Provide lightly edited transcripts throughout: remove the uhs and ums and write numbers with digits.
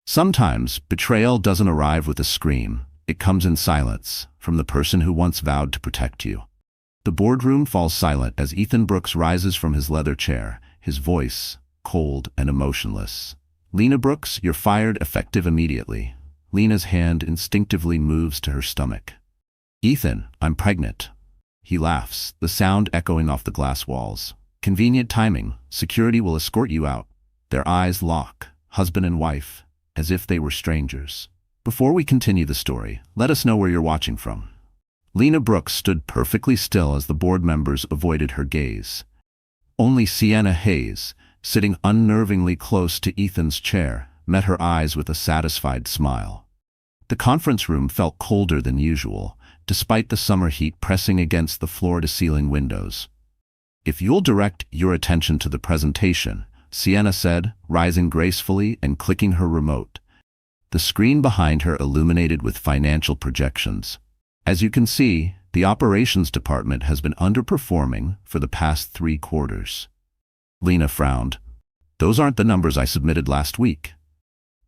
Sometimes, betrayal doesn't arrive with a scream. It comes in silence, from the person who once vowed to protect you. The boardroom falls silent as Ethan Brooks rises from his leather chair, his voice cold and emotionless. "Lena Brooks, you're fired, effective immediately." Lena's hand instinctively moves to her stomach. "Ethan, I'm pregnant." He laughs, the sound echoing off the glass walls. "Convenient timing. Security will escort you out." Their eyes lock, husband and wife, as if they were strangers. "Before we continue the story, let us know where you're watching from." Lena Brooks stood perfectly still as the board members avoided her gaze. Only Sienna Hayes, sitting unnervingly close to Ethan's chair, met her eyes with a satisfied smile. The conference room felt colder than usual, despite the summer heat pressing against the floor-to-ceiling windows. "If you'll direct your attention to the presentation," Sienna said, rising gracefully and clicking her remote. The screen behind her illuminated with financial projections. "As you can see, the operations department has been underperforming for the past 3 quarters. Lena frowned. "Those aren't the numbers I submitted last week."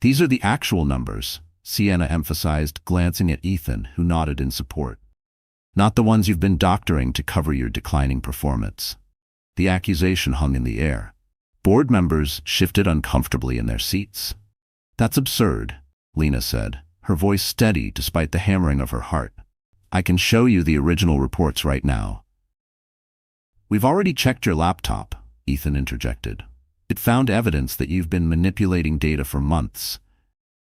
"These are the actual numbers," Sienna emphasized, glancing at Ethan, who nodded in support. "Not the ones you've been doctoring to cover your declining performance." The accusation hung in the air. Board members shifted uncomfortably in their seats. "That's absurd," Lena said, her voice steady despite the hammering of her heart. "I can show you the original reports right now." "We've already checked your laptop," Ethan interjected. "It found evidence that you've been manipulating data for months."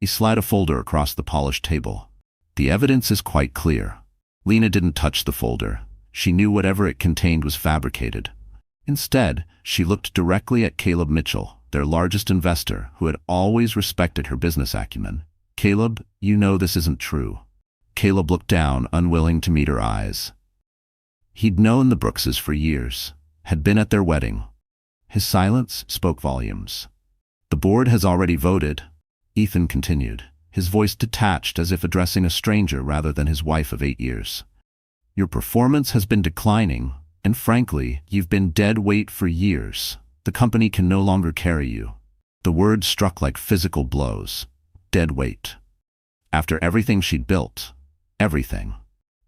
He slid a folder across the polished table. "The evidence is quite clear." Lena didn't touch the folder. She knew whatever it contained was fabricated. Instead, she looked directly at Caleb Mitchell, their largest investor, who had always respected her business acumen. "Caleb, you know this isn't true." Caleb looked down, unwilling to meet her eyes. He'd known the Brookses for years, had been at their wedding. His silence spoke volumes. "The board has already voted," Ethan continued, his voice detached as if addressing a stranger rather than his wife of 8 years. "Your performance has been declining, and frankly, you've been dead weight for years. The company can no longer carry you." The words struck like physical blows. Dead weight. After everything she'd built, everything.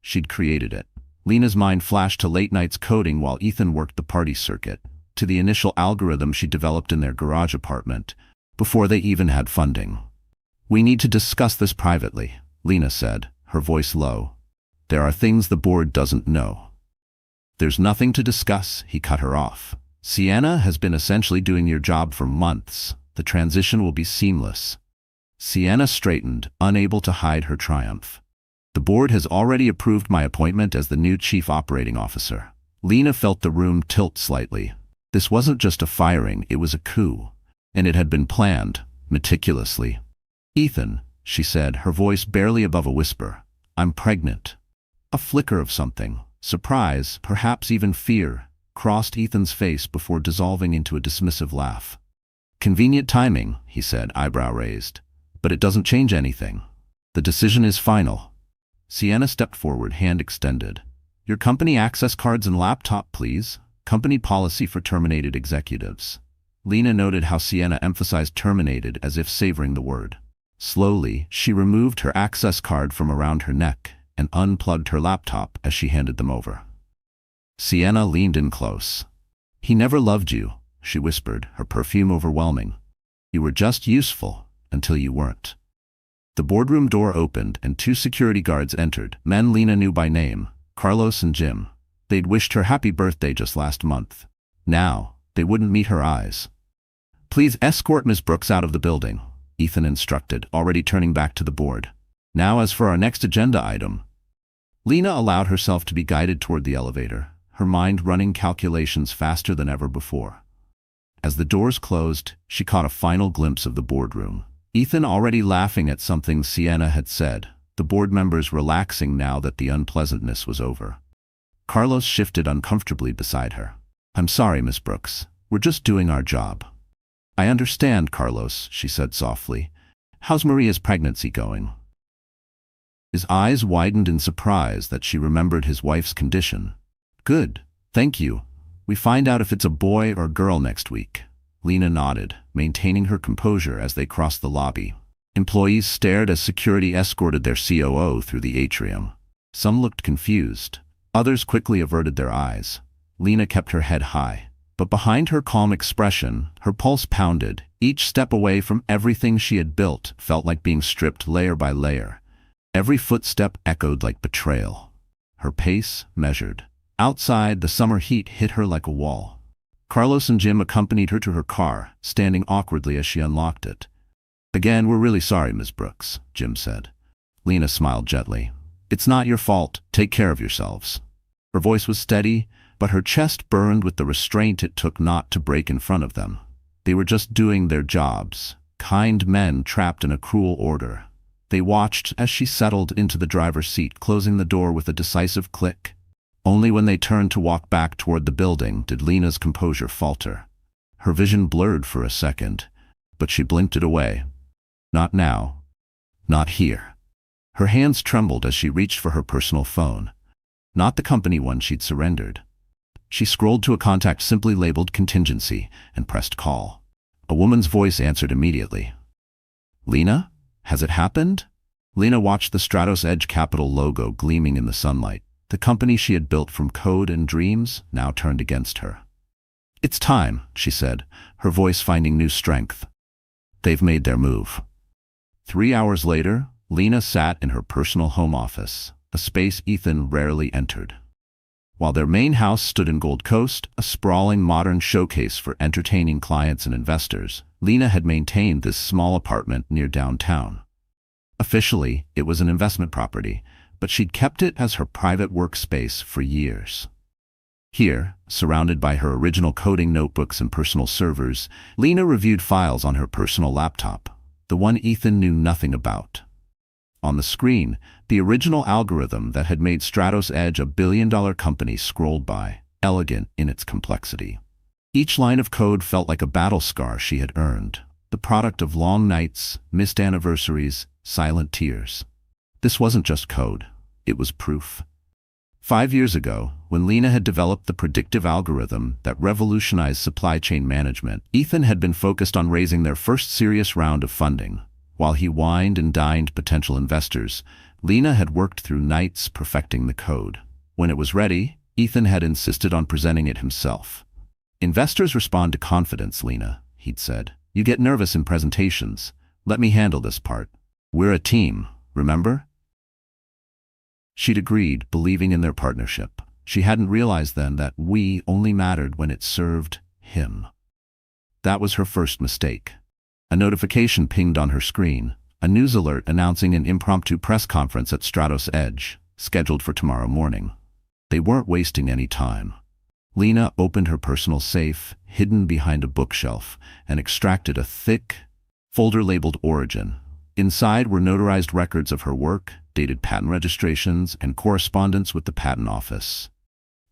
She'd created it. Lena's mind flashed to late nights coding while Ethan worked the party circuit, to the initial algorithm she developed in their garage apartment, before they even had funding. "We need to discuss this privately," Lena said, her voice low. "There are things the board doesn't know." "There's nothing to discuss," he cut her off. "Sienna has been essentially doing your job for months. The transition will be seamless." Sienna straightened, unable to hide her triumph. "The board has already approved my appointment as the new chief operating officer." Lena felt the room tilt slightly. This wasn't just a firing, it was a coup. And it had been planned, meticulously. "Ethan," she said, her voice barely above a whisper, "I'm pregnant." A flicker of something, surprise, perhaps even fear, crossed Ethan's face before dissolving into a dismissive laugh. "Convenient timing," he said, eyebrow raised. "But it doesn't change anything. The decision is final." Sienna stepped forward, hand extended. "Your company access cards and laptop, please. Company policy for terminated executives." Lena noted how Sienna emphasized terminated as if savoring the word. Slowly, she removed her access card from around her neck and unplugged her laptop as she handed them over. Sienna leaned in close. "He never loved you," she whispered, her perfume overwhelming. "You were just useful, until you weren't." The boardroom door opened and 2 security guards entered, men Lena knew by name, Carlos and Jim. They'd wished her happy birthday just last month. Now, they wouldn't meet her eyes. "Please escort Ms. Brooks out of the building," Ethan instructed, already turning back to the board. "Now as for our next agenda item." Lena allowed herself to be guided toward the elevator, her mind running calculations faster than ever before. As the doors closed, she caught a final glimpse of the boardroom. Ethan already laughing at something Sienna had said, the board members relaxing now that the unpleasantness was over. Carlos shifted uncomfortably beside her. "I'm sorry, Miss Brooks. We're just doing our job." "I understand, Carlos," she said softly. "How's Maria's pregnancy going?" His eyes widened in surprise that she remembered his wife's condition. "Good, thank you. We find out if it's a boy or girl next week." Lena nodded, maintaining her composure as they crossed the lobby. Employees stared as security escorted their COO through the atrium. Some looked confused. Others quickly averted their eyes. Lena kept her head high. But behind her calm expression, her pulse pounded. Each step away from everything she had built felt like being stripped layer by layer. Every footstep echoed like betrayal. Her pace measured. Outside, the summer heat hit her like a wall. Carlos and Jim accompanied her to her car, standing awkwardly as she unlocked it. "Again, we're really sorry, Ms. Brooks," Jim said. Lena smiled gently. "It's not your fault. Take care of yourselves." Her voice was steady, but her chest burned with the restraint it took not to break in front of them. They were just doing their jobs, kind men trapped in a cruel order. They watched as she settled into the driver's seat, closing the door with a decisive click. Only when they turned to walk back toward the building did Lena's composure falter. Her vision blurred for a second, but she blinked it away. Not now. Not here. Her hands trembled as she reached for her personal phone. Not the company one she'd surrendered. She scrolled to a contact simply labeled contingency and pressed call. A woman's voice answered immediately. "Lena? Has it happened?" Lena watched the Stratos Edge Capital logo gleaming in the sunlight. The company she had built from code and dreams now turned against her. "It's time," she said, her voice finding new strength. "They've made their move." 3 hours later, Lena sat in her personal home office, a space Ethan rarely entered. While their main house stood in Gold Coast, a sprawling modern showcase for entertaining clients and investors, Lena had maintained this small apartment near downtown. Officially, it was an investment property, but she'd kept it as her private workspace for years. Here, surrounded by her original coding notebooks and personal servers, Lena reviewed files on her personal laptop, the one Ethan knew nothing about. On the screen, the original algorithm that had made Stratos Edge a billion-dollar company scrolled by, elegant in its complexity. Each line of code felt like a battle scar she had earned, the product of long nights, missed anniversaries, silent tears. This wasn't just code, it was proof. 5 years ago, when Lena had developed the predictive algorithm that revolutionized supply chain management, Ethan had been focused on raising their first serious round of funding. While he wined and dined potential investors, Lena had worked through nights perfecting the code. When it was ready, Ethan had insisted on presenting it himself. "Investors respond to confidence, Lena," he'd said. "You get nervous in presentations. Let me handle this part. We're a team, remember?" She'd agreed, believing in their partnership. She hadn't realized then that we only mattered when it served him. That was her first mistake. A notification pinged on her screen, a news alert announcing an impromptu press conference at Stratos Edge, scheduled for tomorrow morning. They weren't wasting any time. Lena opened her personal safe, hidden behind a bookshelf, and extracted a thick folder labeled Origin. Inside were notarized records of her work, dated patent registrations, and correspondence with the patent office.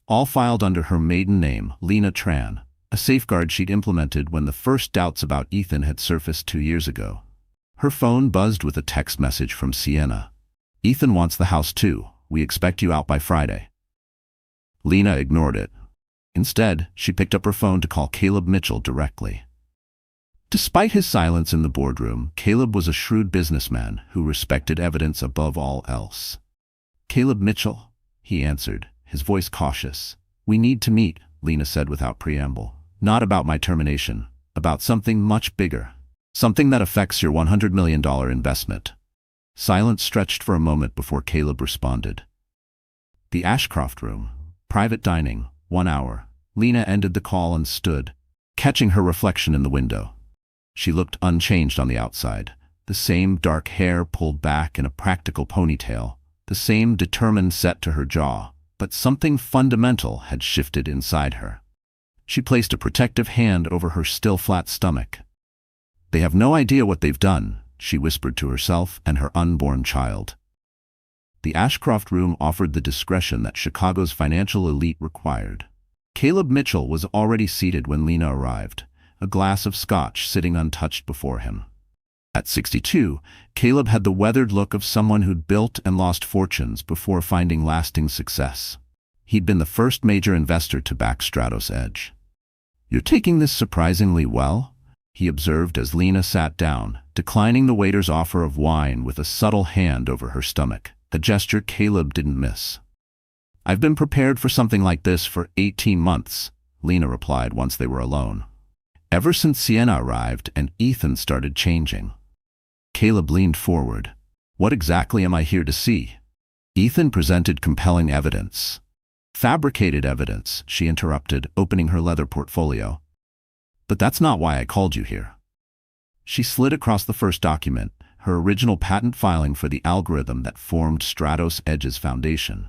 All filed under her maiden name, Lena Tran, a safeguard she'd implemented when the first doubts about Ethan had surfaced 2 years ago. Her phone buzzed with a text message from Sienna. "Ethan wants the house too. We expect you out by Friday." Lena ignored it. Instead, she picked up her phone to call Caleb Mitchell directly. Despite his silence in the boardroom, Caleb was a shrewd businessman who respected evidence above all else. "Caleb Mitchell," he answered, his voice cautious. "We need to meet," Lena said without preamble. "Not about my termination, about something much bigger. Something that affects your $100 million investment." Silence stretched for a moment before Caleb responded. The Ashcroft Room. Private dining. 1 hour. Lena ended the call and stood, catching her reflection in the window. She looked unchanged on the outside. The same dark hair pulled back in a practical ponytail. The same determined set to her jaw. But something fundamental had shifted inside her. She placed a protective hand over her still flat stomach. "They have no idea what they've done," she whispered to herself and her unborn child. The Ashcroft Room offered the discretion that Chicago's financial elite required. Caleb Mitchell was already seated when Lena arrived, a glass of scotch sitting untouched before him. At 62, Caleb had the weathered look of someone who'd built and lost fortunes before finding lasting success. He'd been the first major investor to back Stratos Edge. "You're taking this surprisingly well," he observed as Lena sat down, declining the waiter's offer of wine with a subtle hand over her stomach, a gesture Caleb didn't miss. "I've been prepared for something like this for 18 months, Lena replied once they were alone. "Ever since Sienna arrived and Ethan started changing." Caleb leaned forward. "What exactly am I here to see?" Ethan presented compelling evidence. "Fabricated evidence," she interrupted, opening her leather portfolio. "But that's not why I called you here." She slid across the first document, her original patent filing for the algorithm that formed Stratos Edge's foundation.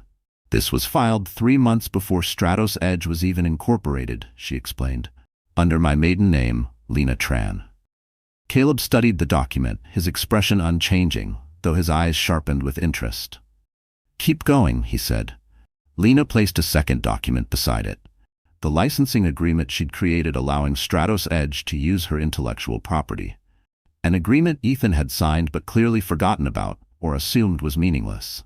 "This was filed 3 months before Stratos Edge was even incorporated," she explained. "Under my maiden name, Lena Tran." Caleb studied the document, his expression unchanging, though his eyes sharpened with interest. "Keep going," he said. Lena placed a second document beside it. The licensing agreement she'd created allowing Stratos Edge to use her intellectual property. An agreement Ethan had signed but clearly forgotten about, or assumed was meaningless.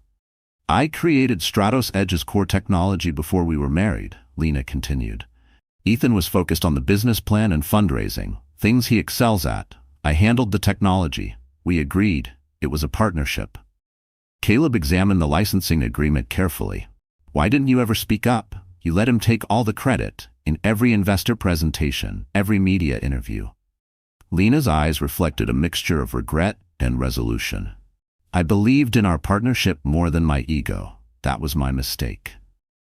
"I created Stratos Edge's core technology before we were married," Lena continued. "Ethan was focused on the business plan and fundraising, things he excels at. I handled the technology. We agreed. It was a partnership." Caleb examined the licensing agreement carefully. "Why didn't you ever speak up? You let him take all the credit, in every investor presentation, every media interview." Lena's eyes reflected a mixture of regret and resolution. "I believed in our partnership more than my ego. That was my mistake."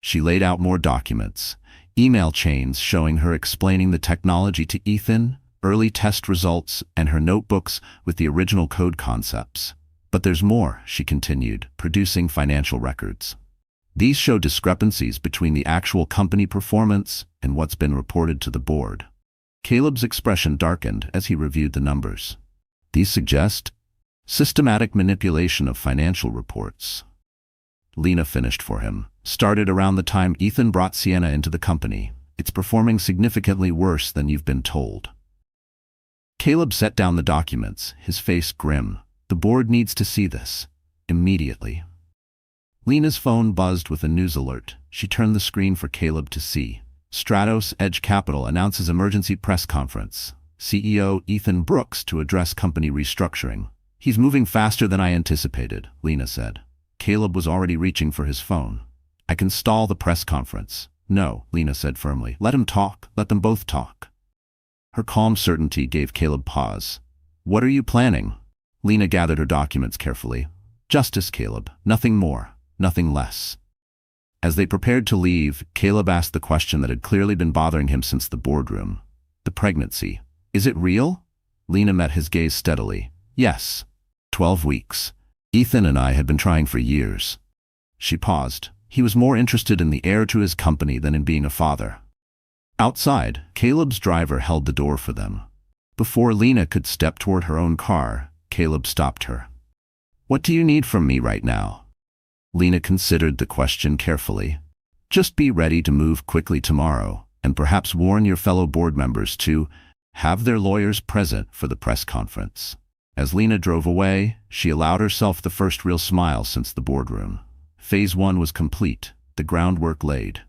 She laid out more documents, email chains showing her explaining the technology to Ethan, early test results, and her notebooks with the original code concepts. "But there's more," she continued, producing financial records. "These show discrepancies between the actual company performance and what's been reported to the board." Caleb's expression darkened as he reviewed the numbers. "These suggest systematic manipulation of financial reports." Lena finished for him. "Started around the time Ethan brought Sienna into the company. It's performing significantly worse than you've been told." Caleb set down the documents, his face grim. "The board needs to see this. Immediately." Lena's phone buzzed with a news alert. She turned the screen for Caleb to see. "Stratos Edge Capital announces emergency press conference. CEO Ethan Brooks to address company restructuring." "He's moving faster than I anticipated," Lena said. Caleb was already reaching for his phone. "I can stall the press conference." "No," Lena said firmly. "Let him talk. Let them both talk." Her calm certainty gave Caleb pause. "What are you planning?" Lena gathered her documents carefully. "Justice, Caleb. Nothing more. Nothing less." As they prepared to leave, Caleb asked the question that had clearly been bothering him since the boardroom. "The pregnancy. Is it real?" Lena met his gaze steadily. "Yes. 12 weeks. Ethan and I had been trying for years." She paused. He was more interested in the heir to his company than in being a father. Outside, Caleb's driver held the door for them. Before Lena could step toward her own car, Caleb stopped her. "What do you need from me right now?" Lena considered the question carefully. "Just be ready to move quickly tomorrow, and perhaps warn your fellow board members to have their lawyers present for the press conference." As Lena drove away, she allowed herself the first real smile since the boardroom. Phase 1 was complete, the groundwork laid.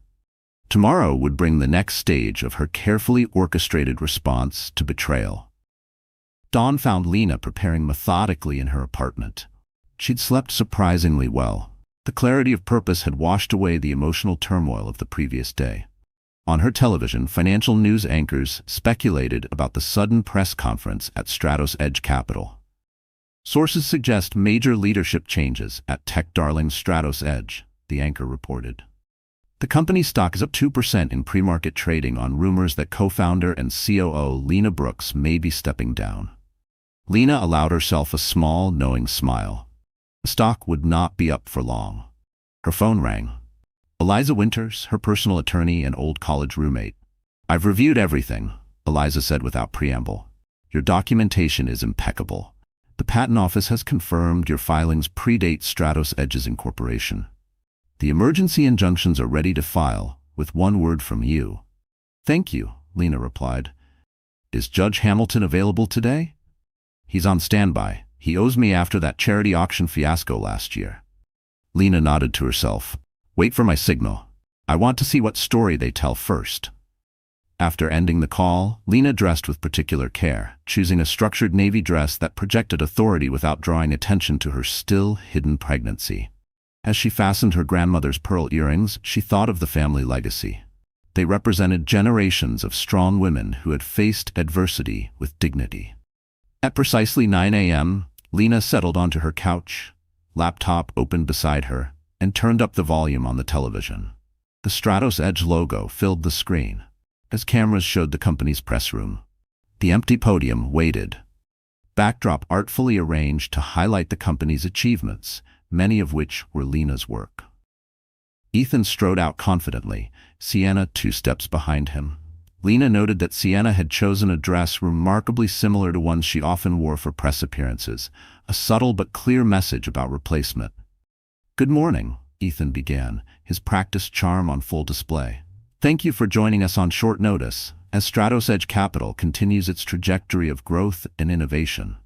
Tomorrow would bring the next stage of her carefully orchestrated response to betrayal. Dawn found Lena preparing methodically in her apartment. She'd slept surprisingly well. The clarity of purpose had washed away the emotional turmoil of the previous day. On her television, financial news anchors speculated about the sudden press conference at Stratos Edge Capital. Sources suggest major leadership changes at tech darling Stratos Edge, the anchor reported. The company's stock is up 2% in pre-market trading on rumors that co-founder and COO Lena Brooks may be stepping down. Lena allowed herself a small, knowing smile. The stock would not be up for long. Her phone rang. Eliza Winters, her personal attorney and old college roommate. "I've reviewed everything," Eliza said without preamble. "Your documentation is impeccable. The Patent Office has confirmed your filings predate Stratos Edge's incorporation. The emergency injunctions are ready to file, with one word from you." "Thank you," Lena replied. "Is Judge Hamilton available today?" "He's on standby. He owes me after that charity auction fiasco last year." Lena nodded to herself. "Wait for my signal. I want to see what story they tell first." After ending the call, Lena dressed with particular care, choosing a structured navy dress that projected authority without drawing attention to her still-hidden pregnancy. As she fastened her grandmother's pearl earrings, she thought of the family legacy. They represented generations of strong women who had faced adversity with dignity. At precisely 9 a.m., Lena settled onto her couch, laptop opened beside her, and turned up the volume on the television. The Stratos Edge logo filled the screen, as cameras showed the company's press room. The empty podium waited. Backdrop artfully arranged to highlight the company's achievements, many of which were Lena's work. Ethan strode out confidently, Sienna 2 steps behind him. Lena noted that Sienna had chosen a dress remarkably similar to ones she often wore for press appearances, a subtle but clear message about replacement. "Good morning," Ethan began, his practiced charm on full display. "Thank you for joining us on short notice, as Stratos Edge Capital continues its trajectory of growth and innovation.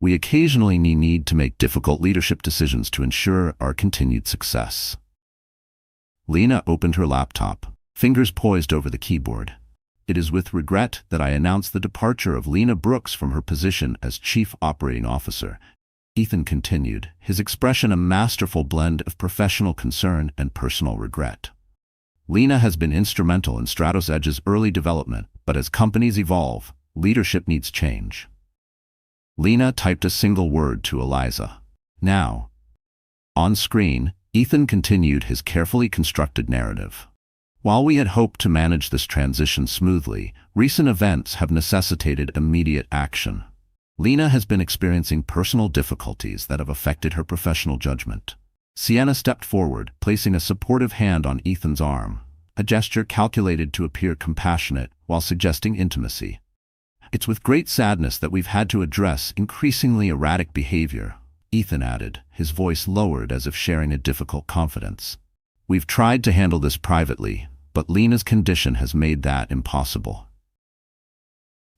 We occasionally need to make difficult leadership decisions to ensure our continued success." Lena opened her laptop, fingers poised over the keyboard. "It is with regret that I announce the departure of Lena Brooks from her position as Chief Operating Officer," Ethan continued, his expression a masterful blend of professional concern and personal regret. "Lena has been instrumental in Stratos Edge's early development, but as companies evolve, leadership needs change." Lena typed a single word to Eliza. "Now." On screen, Ethan continued his carefully constructed narrative. "While we had hoped to manage this transition smoothly, recent events have necessitated immediate action. Lena has been experiencing personal difficulties that have affected her professional judgment." Sienna stepped forward, placing a supportive hand on Ethan's arm, a gesture calculated to appear compassionate while suggesting intimacy. "It's with great sadness that we've had to address increasingly erratic behavior," Ethan added, his voice lowered as if sharing a difficult confidence. "We've tried to handle this privately, but Lena's condition has made that impossible."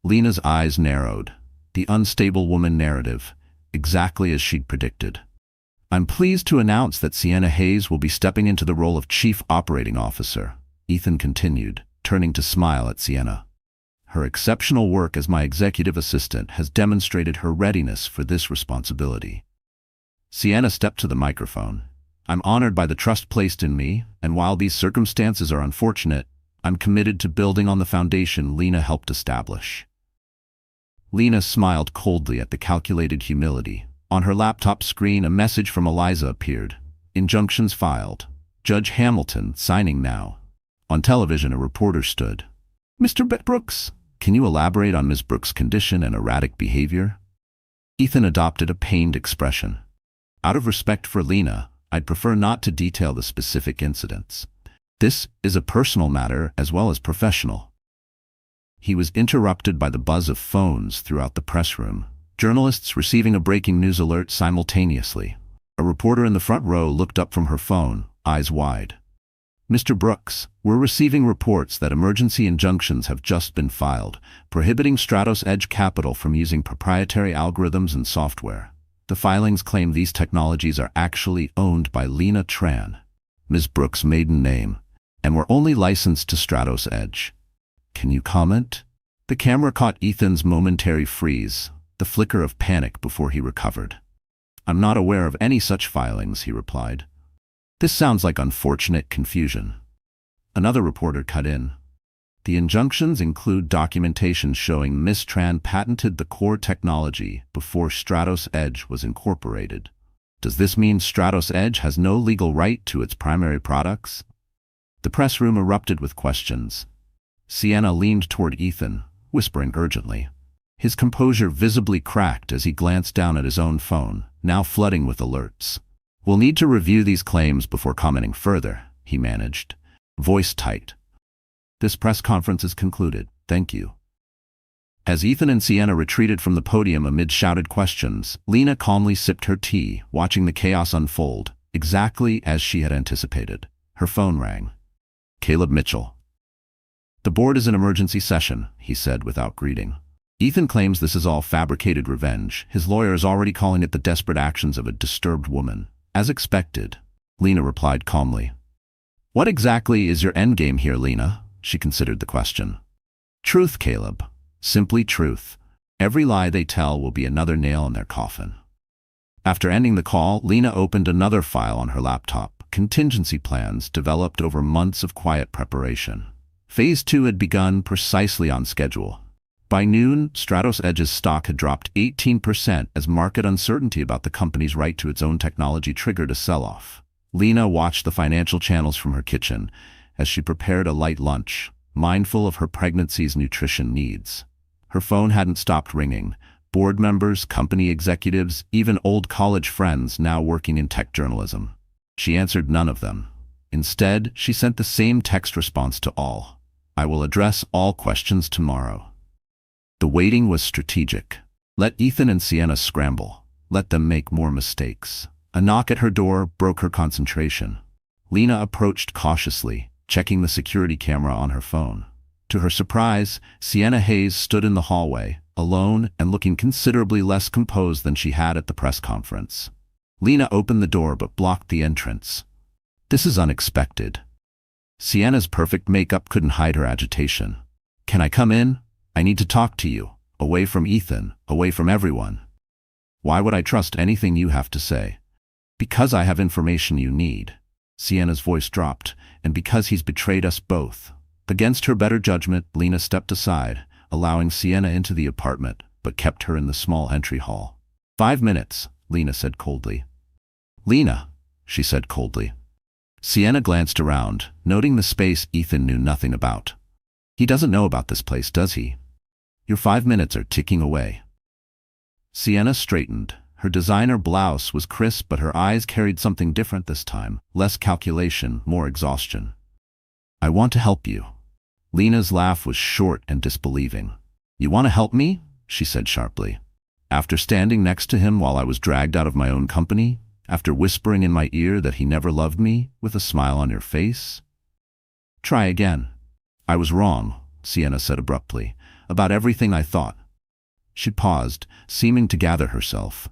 Lena's eyes narrowed, the unstable woman narrative, exactly as she'd predicted. "I'm pleased to announce that Sienna Hayes will be stepping into the role of Chief Operating Officer," Ethan continued, turning to smile at Sienna. "Her exceptional work as my executive assistant has demonstrated her readiness for this responsibility." Sienna stepped to the microphone. "I'm honored by the trust placed in me, and while these circumstances are unfortunate, I'm committed to building on the foundation Lena helped establish." Lena smiled coldly at the calculated humility. On her laptop screen, a message from Eliza appeared. "Injunctions filed. Judge Hamilton signing now." On television, a reporter stood. "Mr. Brooks, can you elaborate on Ms. Brooks' condition and erratic behavior?" Ethan adopted a pained expression. "Out of respect for Lena, I'd prefer not to detail the specific incidents. This is a personal matter as well as professional." He was interrupted by the buzz of phones throughout the press room, journalists receiving a breaking news alert simultaneously. A reporter in the front row looked up from her phone, eyes wide. "Mr. Brooks, we're receiving reports that emergency injunctions have just been filed, prohibiting Stratos Edge Capital from using proprietary algorithms and software. The filings claim these technologies are actually owned by Lena Tran, Ms. Brooks' maiden name, and were only licensed to Stratos Edge. Can you comment?" The camera caught Ethan's momentary freeze, the flicker of panic before he recovered. "I'm not aware of any such filings," he replied. "This sounds like unfortunate confusion." Another reporter cut in. "The injunctions include documentation showing Ms. Tran patented the core technology before Stratos Edge was incorporated. Does this mean Stratos Edge has no legal right to its primary products?" The press room erupted with questions. Sienna leaned toward Ethan, whispering urgently. His composure visibly cracked as he glanced down at his own phone, now flooding with alerts. "We'll need to review these claims before commenting further," he managed, voice tight. "This press conference is concluded. Thank you." As Ethan and Sienna retreated from the podium amid shouted questions, Lena calmly sipped her tea, watching the chaos unfold, exactly as she had anticipated. Her phone rang. Caleb Mitchell. "The board is in emergency session," he said without greeting. "Ethan claims this is all fabricated revenge. His lawyer is already calling it the desperate actions of a disturbed woman." "As expected," Lena replied calmly. "What exactly is your endgame here, Lena?" She considered the question. Truth, Caleb. Simply truth. Every lie they tell will be another nail in their coffin. After ending the call, Lena opened another file on her laptop, contingency plans developed over months of quiet preparation. Phase 2 had begun precisely on schedule. By noon, Stratos Edge's stock had dropped 18% as market uncertainty about the company's right to its own technology triggered a sell-off. Lena watched the financial channels from her kitchen as she prepared a light lunch, mindful of her pregnancy's nutrition needs. Her phone hadn't stopped ringing. Board members, company executives, even old college friends now working in tech journalism. She answered none of them. Instead, she sent the same text response to all. I will address all questions tomorrow. The waiting was strategic. Let Ethan and Sienna scramble. Let them make more mistakes. A knock at her door broke her concentration. Lena approached cautiously, checking the security camera on her phone. To her surprise, Sienna Hayes stood in the hallway, alone and looking considerably less composed than she had at the press conference. Lena opened the door but blocked the entrance. This is unexpected. Sienna's perfect makeup couldn't hide her agitation. Can I come in? I need to talk to you. Away from Ethan, away from everyone. Why would I trust anything you have to say? Because I have information you need. Sienna's voice dropped, and because he's betrayed us both. Against her better judgment, Lena stepped aside, allowing Sienna into the apartment, but kept her in the small entry hall. 5 minutes, Lena said coldly. Lena, she said coldly. Sienna glanced around, noting the space Ethan knew nothing about. He doesn't know about this place, does he? Your 5 minutes are ticking away. Sienna straightened. Her designer blouse was crisp, but her eyes carried something different this time. Less calculation, more exhaustion. I want to help you. Lena's laugh was short and disbelieving. You want to help me? She said sharply. After standing next to him while I was dragged out of my own company? After whispering in my ear that he never loved me, with a smile on your face? Try again. I was wrong, Sienna said abruptly, about everything I thought. She paused, seeming to gather herself.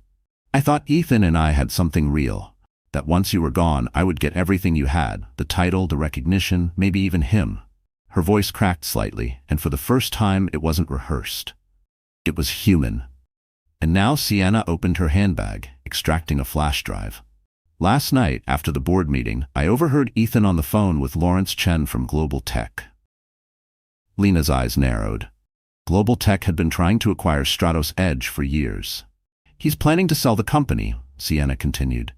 I thought Ethan and I had something real, that once you were gone I would get everything you had, the title, the recognition, maybe even him. Her voice cracked slightly, and for the first time it wasn't rehearsed. It was human. And now Sienna opened her handbag, extracting a flash drive. Last night, after the board meeting, I overheard Ethan on the phone with Lawrence Chen from Global Tech. Lena's eyes narrowed. Global Tech had been trying to acquire Stratos Edge for years. He's planning to sell the company, Sienna continued.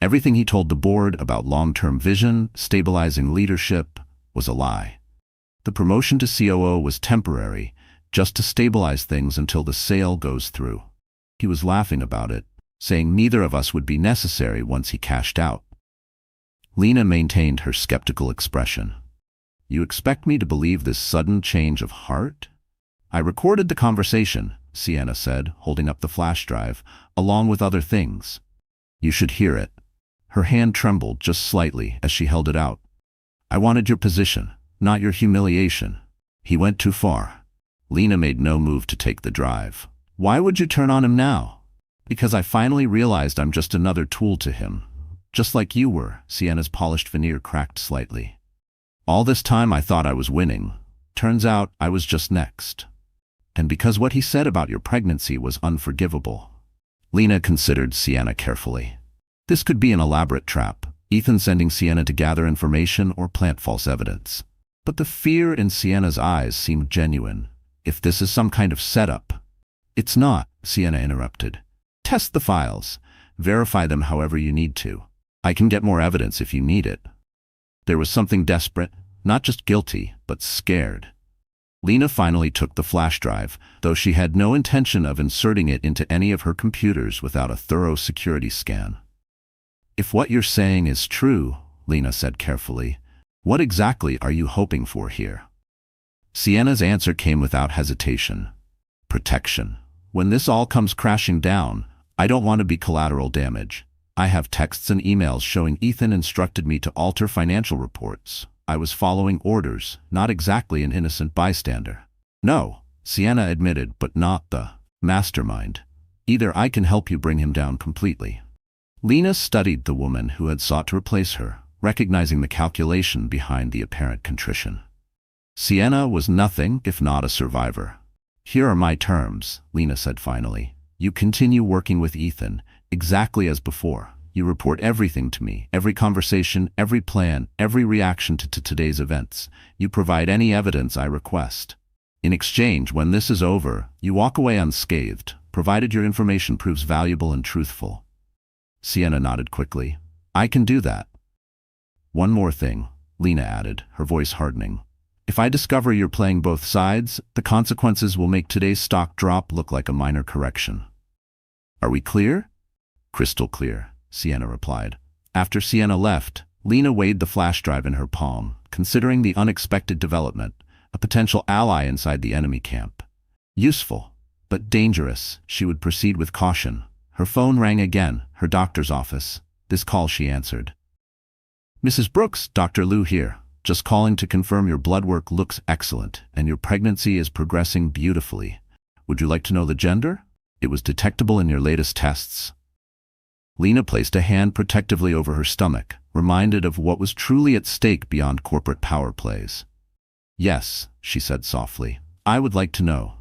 Everything he told the board about long-term vision, stabilizing leadership, was a lie. The promotion to COO was temporary, just to stabilize things until the sale goes through. He was laughing about it, saying neither of us would be necessary once he cashed out. Lena maintained her skeptical expression. You expect me to believe this sudden change of heart? I recorded the conversation, Sienna said, holding up the flash drive, along with other things. You should hear it. Her hand trembled just slightly as she held it out. I wanted your position, not your humiliation. He went too far. Lena made no move to take the drive. Why would you turn on him now? Because I finally realized I'm just another tool to him. Just like you were, Sienna's polished veneer cracked slightly. All this time I thought I was winning. Turns out I was just next. And because what he said about your pregnancy was unforgivable. Lena considered Sienna carefully. This could be an elaborate trap, Ethan sending Sienna to gather information or plant false evidence. But the fear in Sienna's eyes seemed genuine. If this is some kind of setup. It's not, Sienna interrupted. Test the files. Verify them however you need to. I can get more evidence if you need it. There was something desperate, not just guilty, but scared. Lena finally took the flash drive, though she had no intention of inserting it into any of her computers without a thorough security scan. If what you're saying is true, Lena said carefully, what exactly are you hoping for here? Sienna's answer came without hesitation. Protection. When this all comes crashing down, I don't want to be collateral damage. I have texts and emails showing Ethan instructed me to alter financial reports. I was following orders, not exactly an innocent bystander. No, Sienna admitted, but not the mastermind. Either I can help you bring him down completely. Lena studied the woman who had sought to replace her, recognizing the calculation behind the apparent contrition. Sienna was nothing if not a survivor. Here are my terms, Lena said finally. You continue working with Ethan, exactly as before. You report everything to me, every conversation, every plan, every reaction to today's events. You provide any evidence I request. In exchange, when this is over, you walk away unscathed, provided your information proves valuable and truthful. Sienna nodded quickly. I can do that. One more thing, Lena added, her voice hardening. If I discover you're playing both sides, the consequences will make today's stock drop look like a minor correction. Are we clear? Crystal clear, Sienna replied. After Sienna left, Lena weighed the flash drive in her palm, considering the unexpected development, a potential ally inside the enemy camp. Useful, but dangerous, she would proceed with caution. Her phone rang again, her doctor's office. This call she answered. Mrs. Brooks, Dr. Liu here. Just calling to confirm your blood work looks excellent, and your pregnancy is progressing beautifully. Would you like to know the gender? It was detectable in your latest tests. Lena placed a hand protectively over her stomach, reminded of what was truly at stake beyond corporate power plays. Yes, she said softly. I would like to know.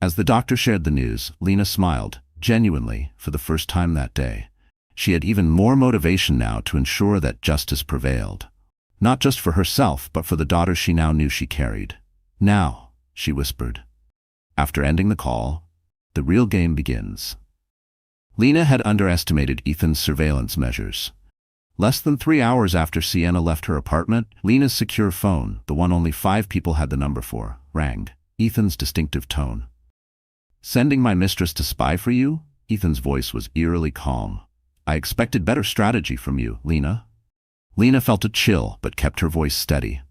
As the doctor shared the news, Lena smiled, genuinely, for the first time that day. She had even more motivation now to ensure that justice prevailed. Not just for herself, but for the daughter she now knew she carried. Now, she whispered. After ending the call, the real game begins. Lena had underestimated Ethan's surveillance measures. Less than 3 hours after Sienna left her apartment, Lena's secure phone, the one only 5 people had the number for, rang. Ethan's distinctive tone. Sending my mistress to spy for you? Ethan's voice was eerily calm. I expected better strategy from you, Lena. Lena felt a chill, but kept her voice steady.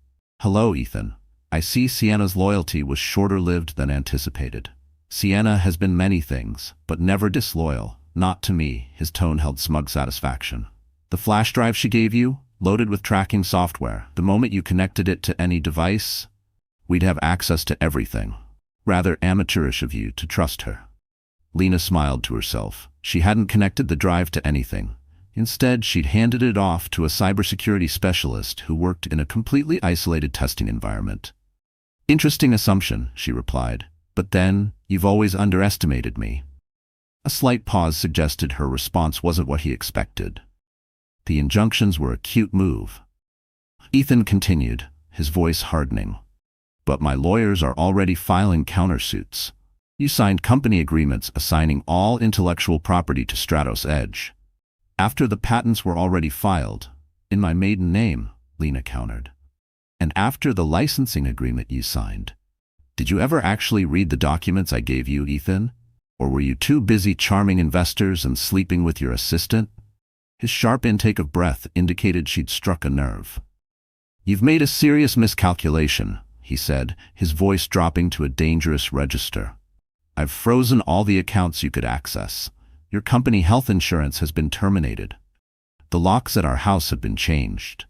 Hello, Ethan. I see Sienna's loyalty was shorter-lived than anticipated. Sienna has been many things, but never disloyal. Not to me, his tone held smug satisfaction. The flash drive she gave you, loaded with tracking software, the moment you connected it to any device, we'd have access to everything. Rather amateurish of you to trust her. Lena smiled to herself. She hadn't connected the drive to anything. Instead, she'd handed it off to a cybersecurity specialist who worked in a completely isolated testing environment. Interesting assumption, she replied. But then, you've always underestimated me. A slight pause suggested her response wasn't what he expected. The injunctions were a cute move. Ethan continued, his voice hardening. But my lawyers are already filing countersuits. You signed company agreements assigning all intellectual property to Stratos Edge. After the patents were already filed, in my maiden name, Lena countered. And after the licensing agreement you signed. Did you ever actually read the documents I gave you, Ethan? Or were you too busy charming investors and sleeping with your assistant? His sharp intake of breath indicated she'd struck a nerve. You've made a serious miscalculation, he said, his voice dropping to a dangerous register. I've frozen all the accounts you could access. Your company health insurance has been terminated. The locks at our house have been changed.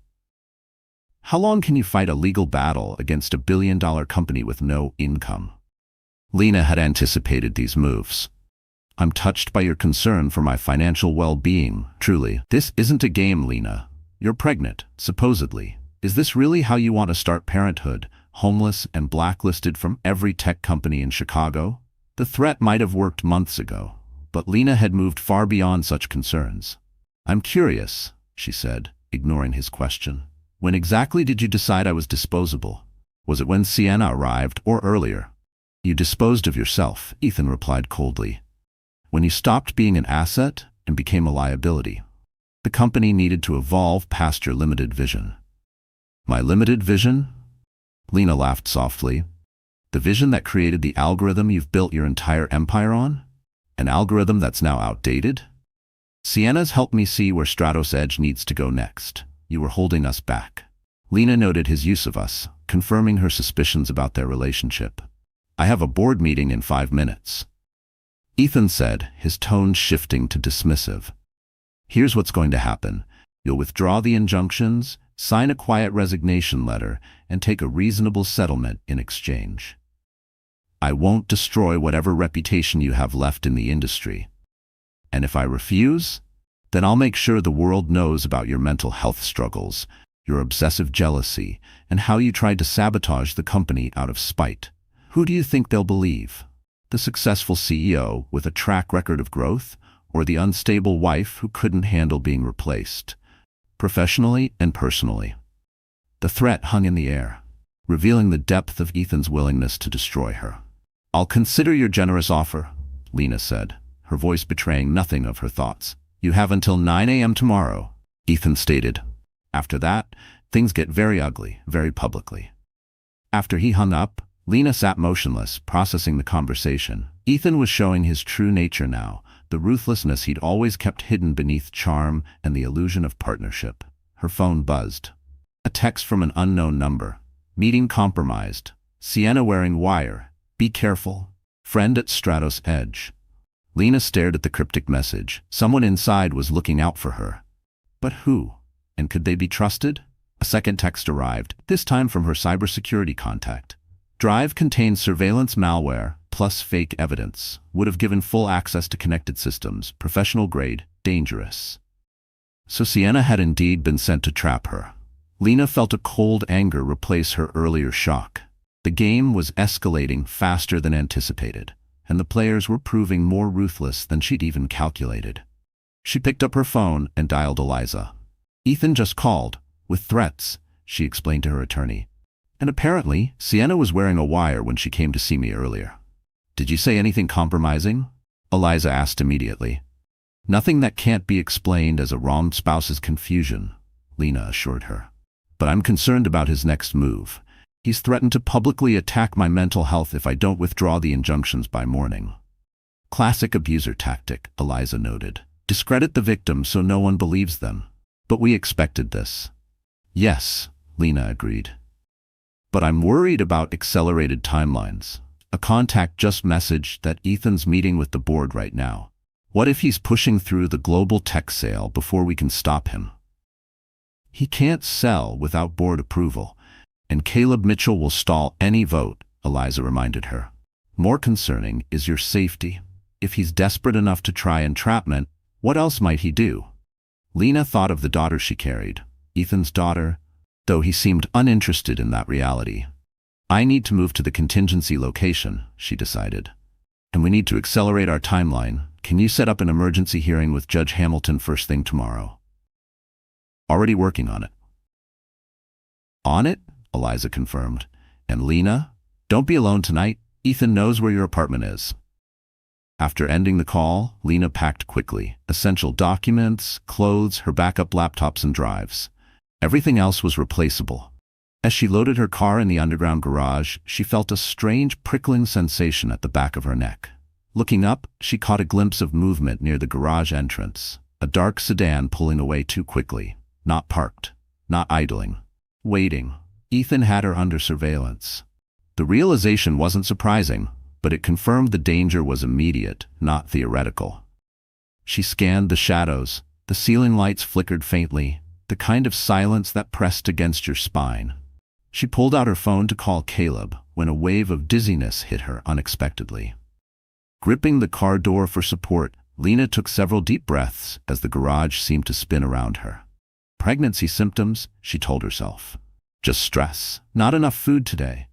How long can you fight a legal battle against $1 billion company with no income? Lena had anticipated these moves. I'm touched by your concern for my financial well-being, truly. This isn't a game, Lena. You're pregnant, supposedly. Is this really how you want to start parenthood, homeless and blacklisted from every tech company in Chicago? The threat might have worked months ago, but Lena had moved far beyond such concerns. I'm curious, she said, ignoring his question. When exactly did you decide I was disposable? Was it when Sienna arrived or earlier? You disposed of yourself, Ethan replied coldly. When you stopped being an asset and became a liability. The company needed to evolve past your limited vision. My limited vision? Lena laughed softly. The vision that created the algorithm you've built your entire empire on? An algorithm that's now outdated? Sienna's helped me see where Stratos Edge needs to go next. You were holding us back. Lena noted his use of us, confirming her suspicions about their relationship. I have a board meeting in 5 minutes. Ethan said, his tone shifting to dismissive. Here's what's going to happen. You'll withdraw the injunctions, sign a quiet resignation letter, and take a reasonable settlement in exchange. I won't destroy whatever reputation you have left in the industry. And if I refuse, then I'll make sure the world knows about your mental health struggles, your obsessive jealousy, and how you tried to sabotage the company out of spite. Who do you think they'll believe? The successful CEO with a track record of growth, or the unstable wife who couldn't handle being replaced, professionally and personally? The threat hung in the air, revealing the depth of Ethan's willingness to destroy her. "I'll consider your generous offer," Lena said, her voice betraying nothing of her thoughts. "You have until 9 a.m. tomorrow," Ethan stated. "After that, things get very ugly, very publicly." After he hung up, Lena sat motionless, processing the conversation. Ethan was showing his true nature now, the ruthlessness he'd always kept hidden beneath charm and the illusion of partnership. Her phone buzzed. A text from an unknown number. "Meeting compromised. Sienna wearing wire. Be careful. Friend at Stratos Edge." Lena stared at the cryptic message. Someone inside was looking out for her. But who? And could they be trusted? A second text arrived, this time from her cybersecurity contact. "Drive contains surveillance malware, plus fake evidence. Would have given full access to connected systems. Professional grade. Dangerous." So Sienna had indeed been sent to trap her. Lena felt a cold anger replace her earlier shock. The game was escalating faster than anticipated, and the players were proving more ruthless than she'd even calculated. She picked up her phone and dialed Eliza. "Ethan just called, with threats," she explained to her attorney. "And apparently, Sienna was wearing a wire when she came to see me earlier." "Did you say anything compromising?" Eliza asked immediately. "Nothing that can't be explained as a wronged spouse's confusion," Lena assured her. "But I'm concerned about his next move. He's threatened to publicly attack my mental health if I don't withdraw the injunctions by morning." "Classic abuser tactic," Eliza noted. "Discredit the victim so no one believes them." "But we expected this." "Yes," Lena agreed. "But I'm worried about accelerated timelines. A contact just messaged that Ethan's meeting with the board right now. What if he's pushing through the global tech sale before we can stop him?" "He can't sell without board approval, and Caleb Mitchell will stall any vote," Eliza reminded her. "More concerning is your safety. If he's desperate enough to try entrapment, what else might he do?" Lena thought of the daughter she carried, Ethan's daughter, though he seemed uninterested in that reality. "I need to move to the contingency location," she decided. "And we need to accelerate our timeline. Can you set up an emergency hearing with Judge Hamilton first thing tomorrow?" "Already working on it." "On it?" Eliza confirmed. "And Lena, don't be alone tonight. Ethan knows where your apartment is." After ending the call, Lena packed quickly. Essential documents, clothes, her backup laptops and drives. Everything else was replaceable. As she loaded her car in the underground garage, she felt a strange prickling sensation at the back of her neck. Looking up, she caught a glimpse of movement near the garage entrance. A dark sedan pulling away too quickly. Not parked. Not idling. Waiting. Ethan had her under surveillance. The realization wasn't surprising, but it confirmed the danger was immediate, not theoretical. She scanned the shadows. The ceiling lights flickered faintly, the kind of silence that pressed against your spine. She pulled out her phone to call Caleb when a wave of dizziness hit her unexpectedly. Gripping the car door for support, Lena took several deep breaths as the garage seemed to spin around her. Pregnancy symptoms, she told herself. Just stress. Not enough food today.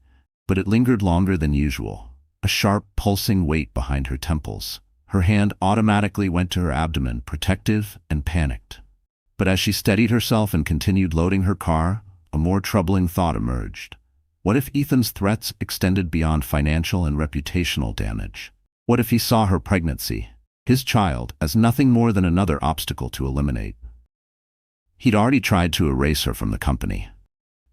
But it lingered longer than usual. A sharp, pulsing weight behind her temples. Her hand automatically went to her abdomen, protective and panicked. But as she steadied herself and continued loading her car, a more troubling thought emerged. What if Ethan's threats extended beyond financial and reputational damage? What if he saw her pregnancy, his child, as nothing more than another obstacle to eliminate? He'd already tried to erase her from the company.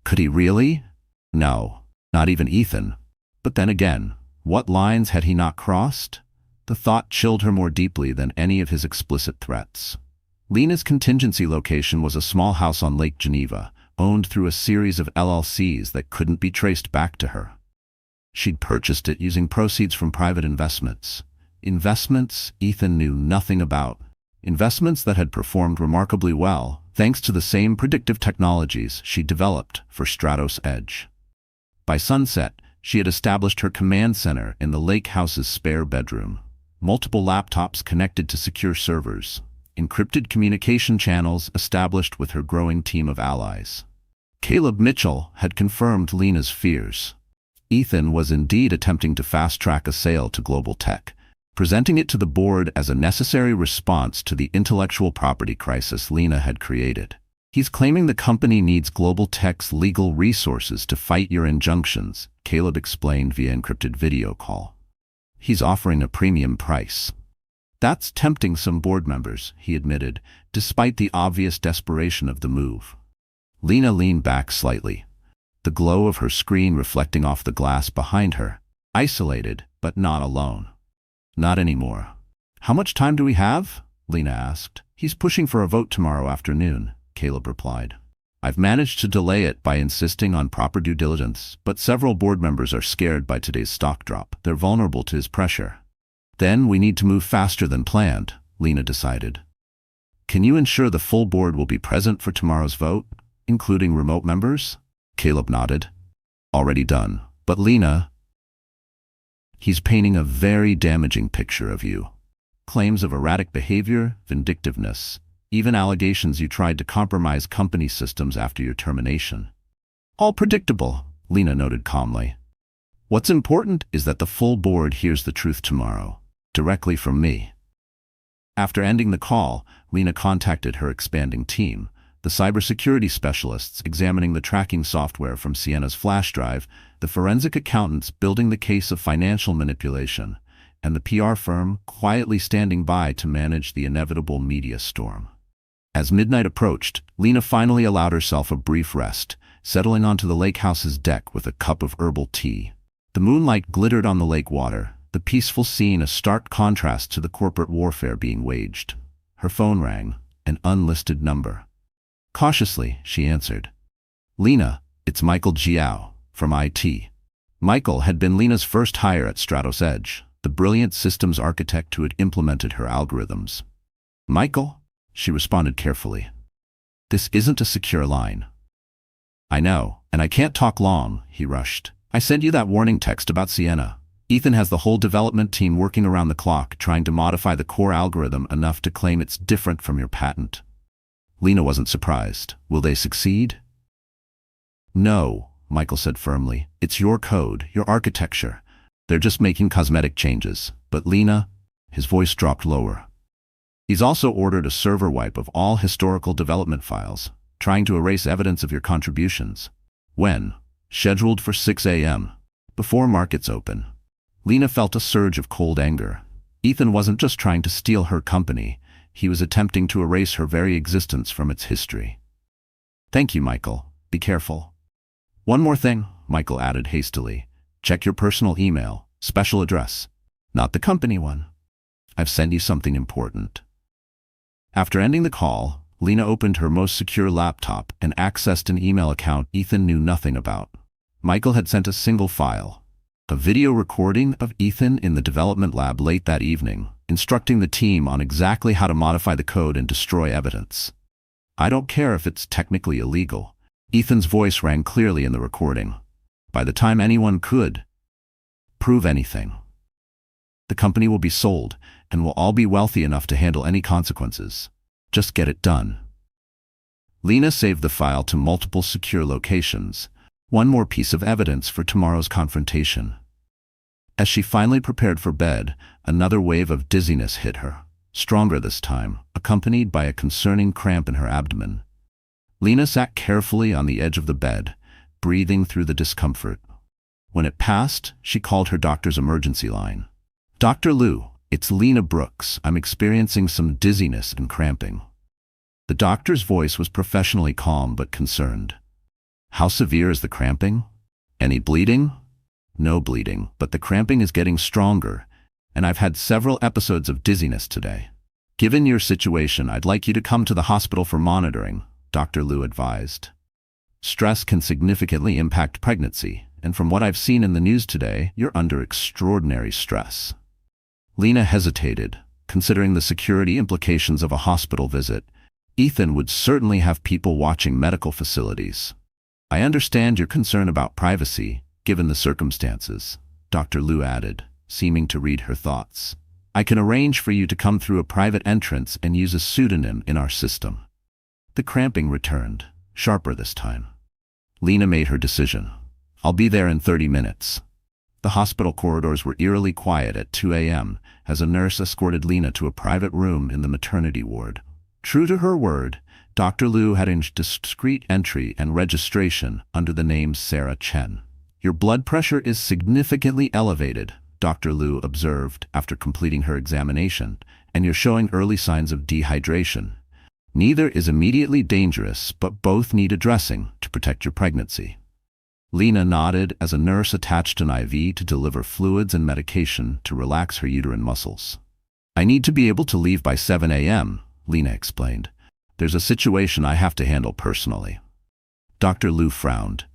Could he really? No, not even Ethan. But then again, what lines had he not crossed? The thought chilled her more deeply than any of his explicit threats. Lena's contingency location was a small house on Lake Geneva, owned through a series of LLCs that couldn't be traced back to her. She'd purchased it using proceeds from private investments. Investments Ethan knew nothing about. Investments that had performed remarkably well, thanks to the same predictive technologies she developed for Stratos Edge. By sunset, she had established her command center in the lake house's spare bedroom. Multiple laptops connected to secure servers. Encrypted communication channels established with her growing team of allies. Caleb Mitchell had confirmed Lena's fears. Ethan was indeed attempting to fast-track a sale to Global Tech, presenting it to the board as a necessary response to the intellectual property crisis Lena had created. He's claiming the company needs Global Tech's legal resources to fight your injunctions, Caleb explained via encrypted video call. He's offering a premium price. That's tempting some board members, he admitted, despite the obvious desperation of the move. Lena leaned back slightly, the glow of her screen reflecting off the glass behind her, isolated but not alone. Not anymore. How much time do we have? Lena asked. He's pushing for a vote tomorrow afternoon, Caleb replied. I've managed to delay it by insisting on proper due diligence, but several board members are scared by today's stock drop. They're vulnerable to his pressure. Then we need to move faster than planned, Lena decided. Can you ensure the full board will be present for tomorrow's vote, including remote members? Caleb nodded. Already done. But Lena, he's painting a very damaging picture of you. Claims of erratic behavior, vindictiveness, even allegations you tried to compromise company systems after your termination. All predictable, Lena noted calmly. What's important is that the full board hears the truth tomorrow, directly from me. After ending the call, Lena contacted her expanding team, the cybersecurity specialists examining the tracking software from Sienna's flash drive, the forensic accountants building the case of financial manipulation, and the PR firm quietly standing by to manage the inevitable media storm. As midnight approached, Lena finally allowed herself a brief rest, settling onto the lake house's deck with a cup of herbal tea. The moonlight glittered on the lake water, the peaceful scene a stark contrast to the corporate warfare being waged. Her phone rang, an unlisted number. Cautiously, she answered. Lena, it's Michael Jiao, from IT. Michael had been Lena's first hire at Stratos Edge, the brilliant systems architect who had implemented her algorithms. Michael? She responded carefully. This isn't a secure line. I know, and I can't talk long, he rushed. I sent you that warning text about Sienna. Ethan has the whole development team working around the clock trying to modify the core algorithm enough to claim it's different from your patent. Lena wasn't surprised. Will they succeed? No, Michael said firmly. It's your code, your architecture. They're just making cosmetic changes. But Lena, his voice dropped lower. He's also ordered a server wipe of all historical development files, trying to erase evidence of your contributions. When? Scheduled for 6 a.m. Before markets open. Lena felt a surge of cold anger. Ethan wasn't just trying to steal her company. He was attempting to erase her very existence from its history. Thank you, Michael. Be careful. One more thing, Michael added hastily. Check your personal email, special address, not the company one. I've sent you something important. After ending the call, Lena opened her most secure laptop and accessed an email account Ethan knew nothing about. Michael had sent a single file, a video recording of Ethan in the development lab late that evening, instructing the team on exactly how to modify the code and destroy evidence. I don't care if it's technically illegal. Ethan's voice rang clearly in the recording. By the time anyone could prove anything, the company will be sold and will all be wealthy enough to handle any consequences. Just get it done. Lena saved the file to multiple secure locations, one more piece of evidence for tomorrow's confrontation. As she finally prepared for bed, another wave of dizziness hit her, stronger this time, accompanied by a concerning cramp in her abdomen. Lena sat carefully on the edge of the bed, breathing through the discomfort. When it passed, she called her doctor's emergency line. Dr. Liu, it's Lena Brooks. I'm experiencing some dizziness and cramping. The doctor's voice was professionally calm but concerned. How severe is the cramping? Any bleeding? No bleeding, but the cramping is getting stronger, and I've had several episodes of dizziness today. Given your situation, I'd like you to come to the hospital for monitoring, Dr. Liu advised. Stress can significantly impact pregnancy, and from what I've seen in the news today, you're under extraordinary stress. Lena hesitated, considering the security implications of a hospital visit. Ethan would certainly have people watching medical facilities. I understand your concern about privacy, given the circumstances, Dr. Liu added, seeming to read her thoughts. I can arrange for you to come through a private entrance and use a pseudonym in our system. The cramping returned, sharper this time. Lena made her decision. I'll be there in 30 minutes. The hospital corridors were eerily quiet at 2 a.m. as a nurse escorted Lena to a private room in the maternity ward. True to her word, Dr. Liu had arranged discreet entry and registration under the name Sarah Chen. Your blood pressure is significantly elevated, Dr. Liu observed after completing her examination, and you're showing early signs of dehydration. Neither is immediately dangerous, but both need addressing to protect your pregnancy. Lena nodded as a nurse attached an IV to deliver fluids and medication to relax her uterine muscles. I need to be able to leave by 7 a.m., Lena explained. There's a situation I have to handle personally. Dr. Liu frowned.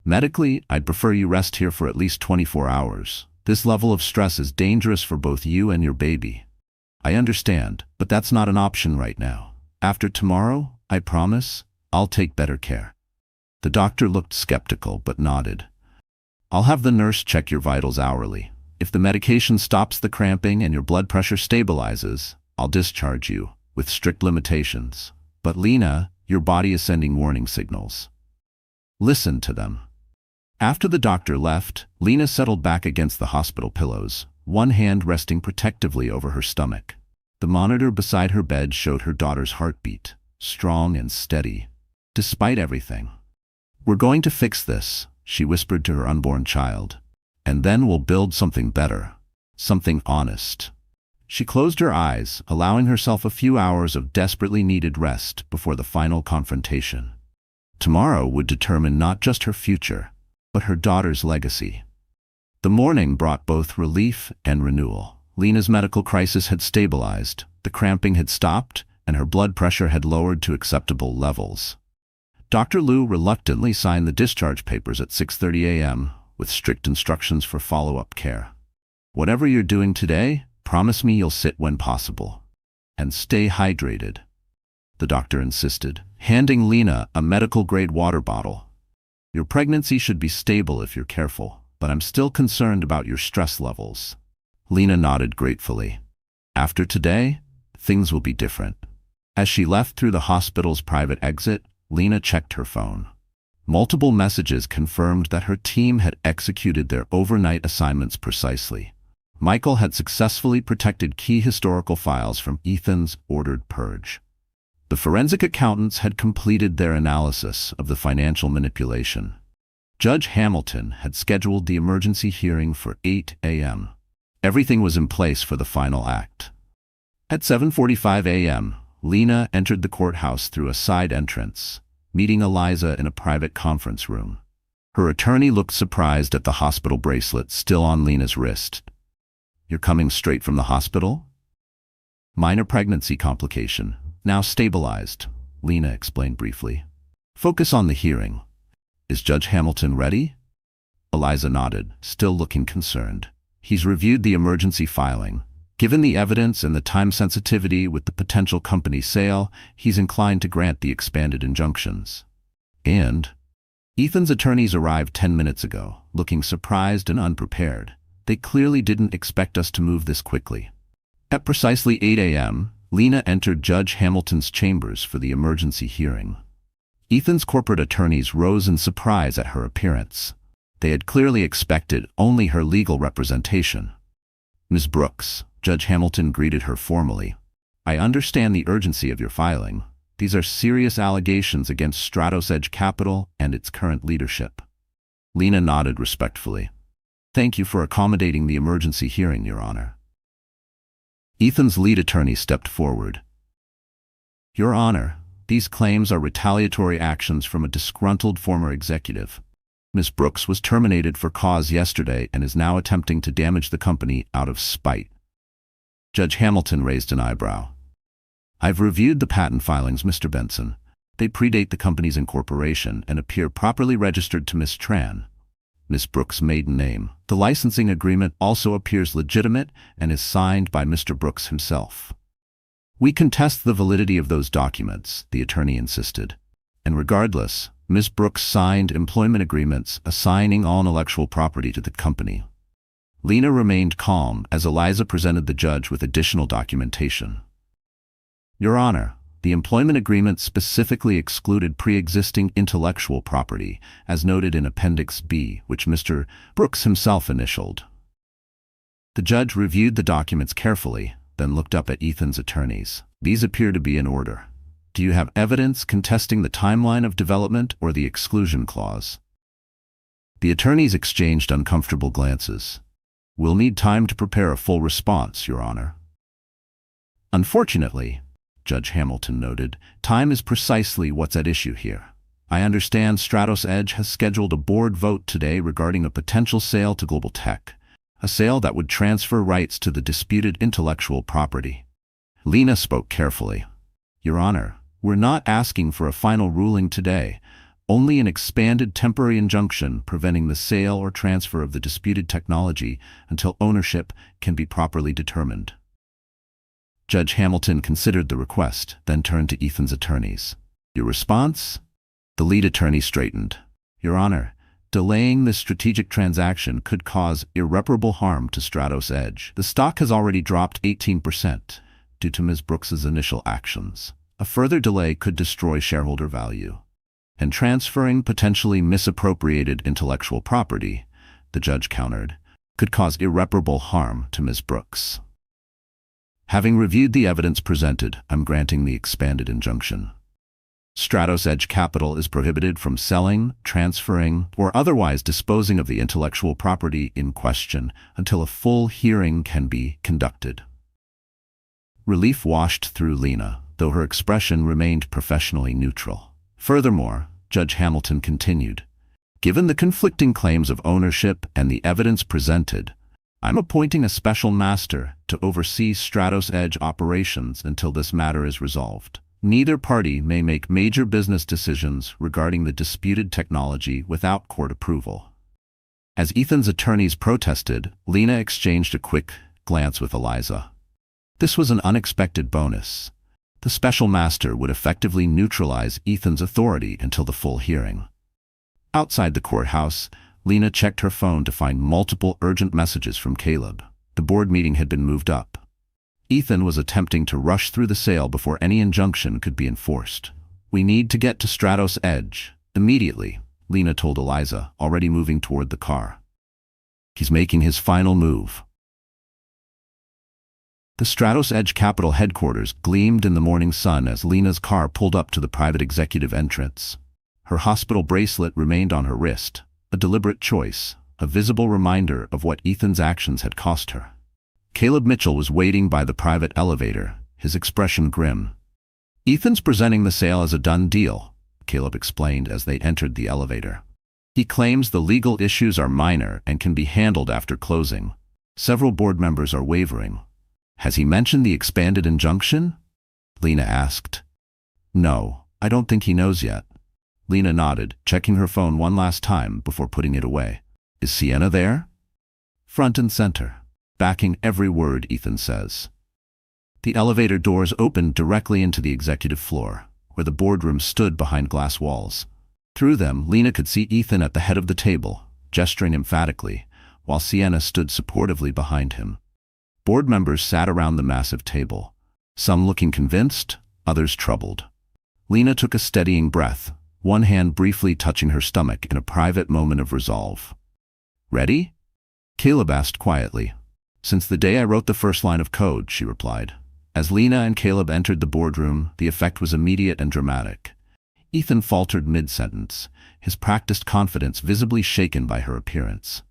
Medically, I'd prefer you rest here for at least 24 hours. This level of stress is dangerous for both you and your baby. I understand, but that's not an option right now. After tomorrow, I promise, I'll take better care. The doctor looked skeptical but nodded. I'll have the nurse check your vitals hourly. If the medication stops the cramping and your blood pressure stabilizes, I'll discharge you, with strict limitations. But Lena, your body is sending warning signals. Listen to them. After the doctor left, Lena settled back against the hospital pillows, one hand resting protectively over her stomach. The monitor beside her bed showed her daughter's heartbeat, strong and steady, despite everything. We're going to fix this, she whispered to her unborn child. And then we'll build something better, something honest. She closed her eyes, allowing herself a few hours of desperately needed rest before the final confrontation. Tomorrow would determine not just her future, but her daughter's legacy. The morning brought both relief and renewal. Lena's medical crisis had stabilized, the cramping had stopped, and her blood pressure had lowered to acceptable levels. Dr. Liu reluctantly signed the discharge papers at 6:30 a.m., with strict instructions for follow-up care. Whatever you're doing today, promise me you'll sit when possible. And stay hydrated, the doctor insisted, handing Lena a medical-grade water bottle. Your pregnancy should be stable if you're careful, but I'm still concerned about your stress levels. Lena nodded gratefully. After today, things will be different. As she left through the hospital's private exit, Lena checked her phone. Multiple messages confirmed that her team had executed their overnight assignments precisely. Michael had successfully protected key historical files from Ethan's ordered purge. The forensic accountants had completed their analysis of the financial manipulation. Judge Hamilton had scheduled the emergency hearing for 8 a.m. Everything was in place for the final act. At 7:45 a.m., Lena entered the courthouse through a side entrance, meeting Eliza in a private conference room. Her attorney looked surprised at the hospital bracelet still on Lena's wrist. You're coming straight from the hospital? Minor pregnancy complication, now stabilized, Lena explained briefly. Focus on the hearing. Is Judge Hamilton ready? Eliza nodded, still looking concerned. He's reviewed the emergency filing. Given the evidence and the time sensitivity with the potential company sale, he's inclined to grant the expanded injunctions. And Ethan's attorneys arrived 10 minutes ago, looking surprised and unprepared. They clearly didn't expect us to move this quickly. At precisely 8 a.m., Lena entered Judge Hamilton's chambers for the emergency hearing. Ethan's corporate attorneys rose in surprise at her appearance. They had clearly expected only her legal representation. Ms. Brooks, Judge Hamilton greeted her formally. I understand the urgency of your filing. These are serious allegations against Stratos Edge Capital and its current leadership. Lena nodded respectfully. Thank you for accommodating the emergency hearing, Your Honor. Ethan's lead attorney stepped forward. Your Honor, these claims are retaliatory actions from a disgruntled former executive. Ms. Brooks was terminated for cause yesterday and is now attempting to damage the company out of spite. Judge Hamilton raised an eyebrow. I've reviewed the patent filings, Mr. Benson. They predate the company's incorporation and appear properly registered to Ms. Tran, Ms. Brooks' maiden name. The licensing agreement also appears legitimate and is signed by Mr. Brooks himself. We contest the validity of those documents, the attorney insisted. And regardless, Ms. Brooks signed employment agreements assigning all intellectual property to the company. Lena remained calm as Eliza presented the judge with additional documentation. Your Honor, The employment agreement specifically excluded pre-existing intellectual property, as noted in Appendix B, which Mr. Brooks himself initialed. The judge reviewed the documents carefully, then looked up at Ethan's attorneys. These appear to be in order. Do you have evidence contesting the timeline of development or the exclusion clause? The attorneys exchanged uncomfortable glances. We'll need time to prepare a full response, Your Honor. Unfortunately, Judge Hamilton noted, time is precisely what's at issue here. I understand Stratos Edge has scheduled a board vote today regarding a potential sale to Global Tech, a sale that would transfer rights to the disputed intellectual property. Lena spoke carefully. Your Honor, we're not asking for a final ruling today, only an expanded temporary injunction preventing the sale or transfer of the disputed technology until ownership can be properly determined. Judge Hamilton considered the request, then turned to Ethan's attorneys. Your response? The lead attorney straightened. Your Honor, delaying this strategic transaction could cause irreparable harm to Stratos Edge. The stock has already dropped 18% due to Ms. Brooks's initial actions. A further delay could destroy shareholder value. And transferring potentially misappropriated intellectual property, the judge countered, could cause irreparable harm to Ms. Brooks. Having reviewed the evidence presented, I'm granting the expanded injunction. Stratos Edge Capital is prohibited from selling, transferring, or otherwise disposing of the intellectual property in question until a full hearing can be conducted. Relief washed through Lena, though her expression remained professionally neutral. Furthermore, Judge Hamilton continued, given the conflicting claims of ownership and the evidence presented, I'm appointing a special master to oversee Stratos Edge operations until this matter is resolved. Neither party may make major business decisions regarding the disputed technology without court approval. As Ethan's attorneys protested, Lena exchanged a quick glance with Eliza. This was an unexpected bonus. The special master would effectively neutralize Ethan's authority until the full hearing. Outside the courthouse, Lena checked her phone to find multiple urgent messages from Caleb. The board meeting had been moved up. Ethan was attempting to rush through the sale before any injunction could be enforced. We need to get to Stratos Edge immediately, Lena told Eliza, already moving toward the car. He's making his final move. The Stratos Edge Capital headquarters gleamed in the morning sun as Lena's car pulled up to the private executive entrance. Her hospital bracelet remained on her wrist, a deliberate choice, a visible reminder of what Ethan's actions had cost her. Caleb Mitchell was waiting by the private elevator, his expression grim. Ethan's presenting the sale as a done deal, Caleb explained as they entered the elevator. He claims the legal issues are minor and can be handled after closing. Several board members are wavering. Has he mentioned the expanded injunction? Lena asked. No, I don't think he knows yet. Lena nodded, checking her phone one last time before putting it away. Is Sienna there? Front and center, backing every word Ethan says. The elevator doors opened directly into the executive floor, where the boardroom stood behind glass walls. Through them, Lena could see Ethan at the head of the table, gesturing emphatically, while Sienna stood supportively behind him. Board members sat around the massive table, some looking convinced, others troubled. Lena took a steadying breath, one hand briefly touching her stomach in a private moment of resolve. Ready? Caleb asked quietly. Since the day I wrote the first line of code, she replied. As Lena and Caleb entered the boardroom, the effect was immediate and dramatic. Ethan faltered mid-sentence, his practiced confidence visibly shaken by her appearance.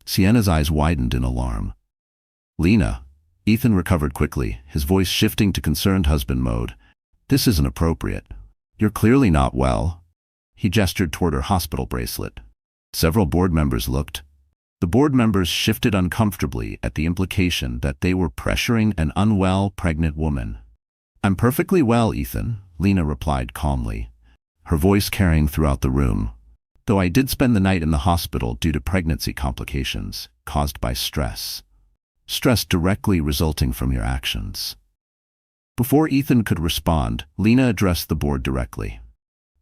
Sienna's eyes widened in alarm. Lena, Ethan recovered quickly, his voice shifting to concerned husband mode. This isn't appropriate. You're clearly not well. He gestured toward her hospital bracelet. Several board members looked. The board members shifted uncomfortably at the implication that they were pressuring an unwell, pregnant woman. I'm perfectly well, Ethan, Lena replied calmly, her voice carrying throughout the room, though I did spend the night in the hospital due to pregnancy complications caused by stress. Stress directly resulting from your actions. Before Ethan could respond, Lena addressed the board directly.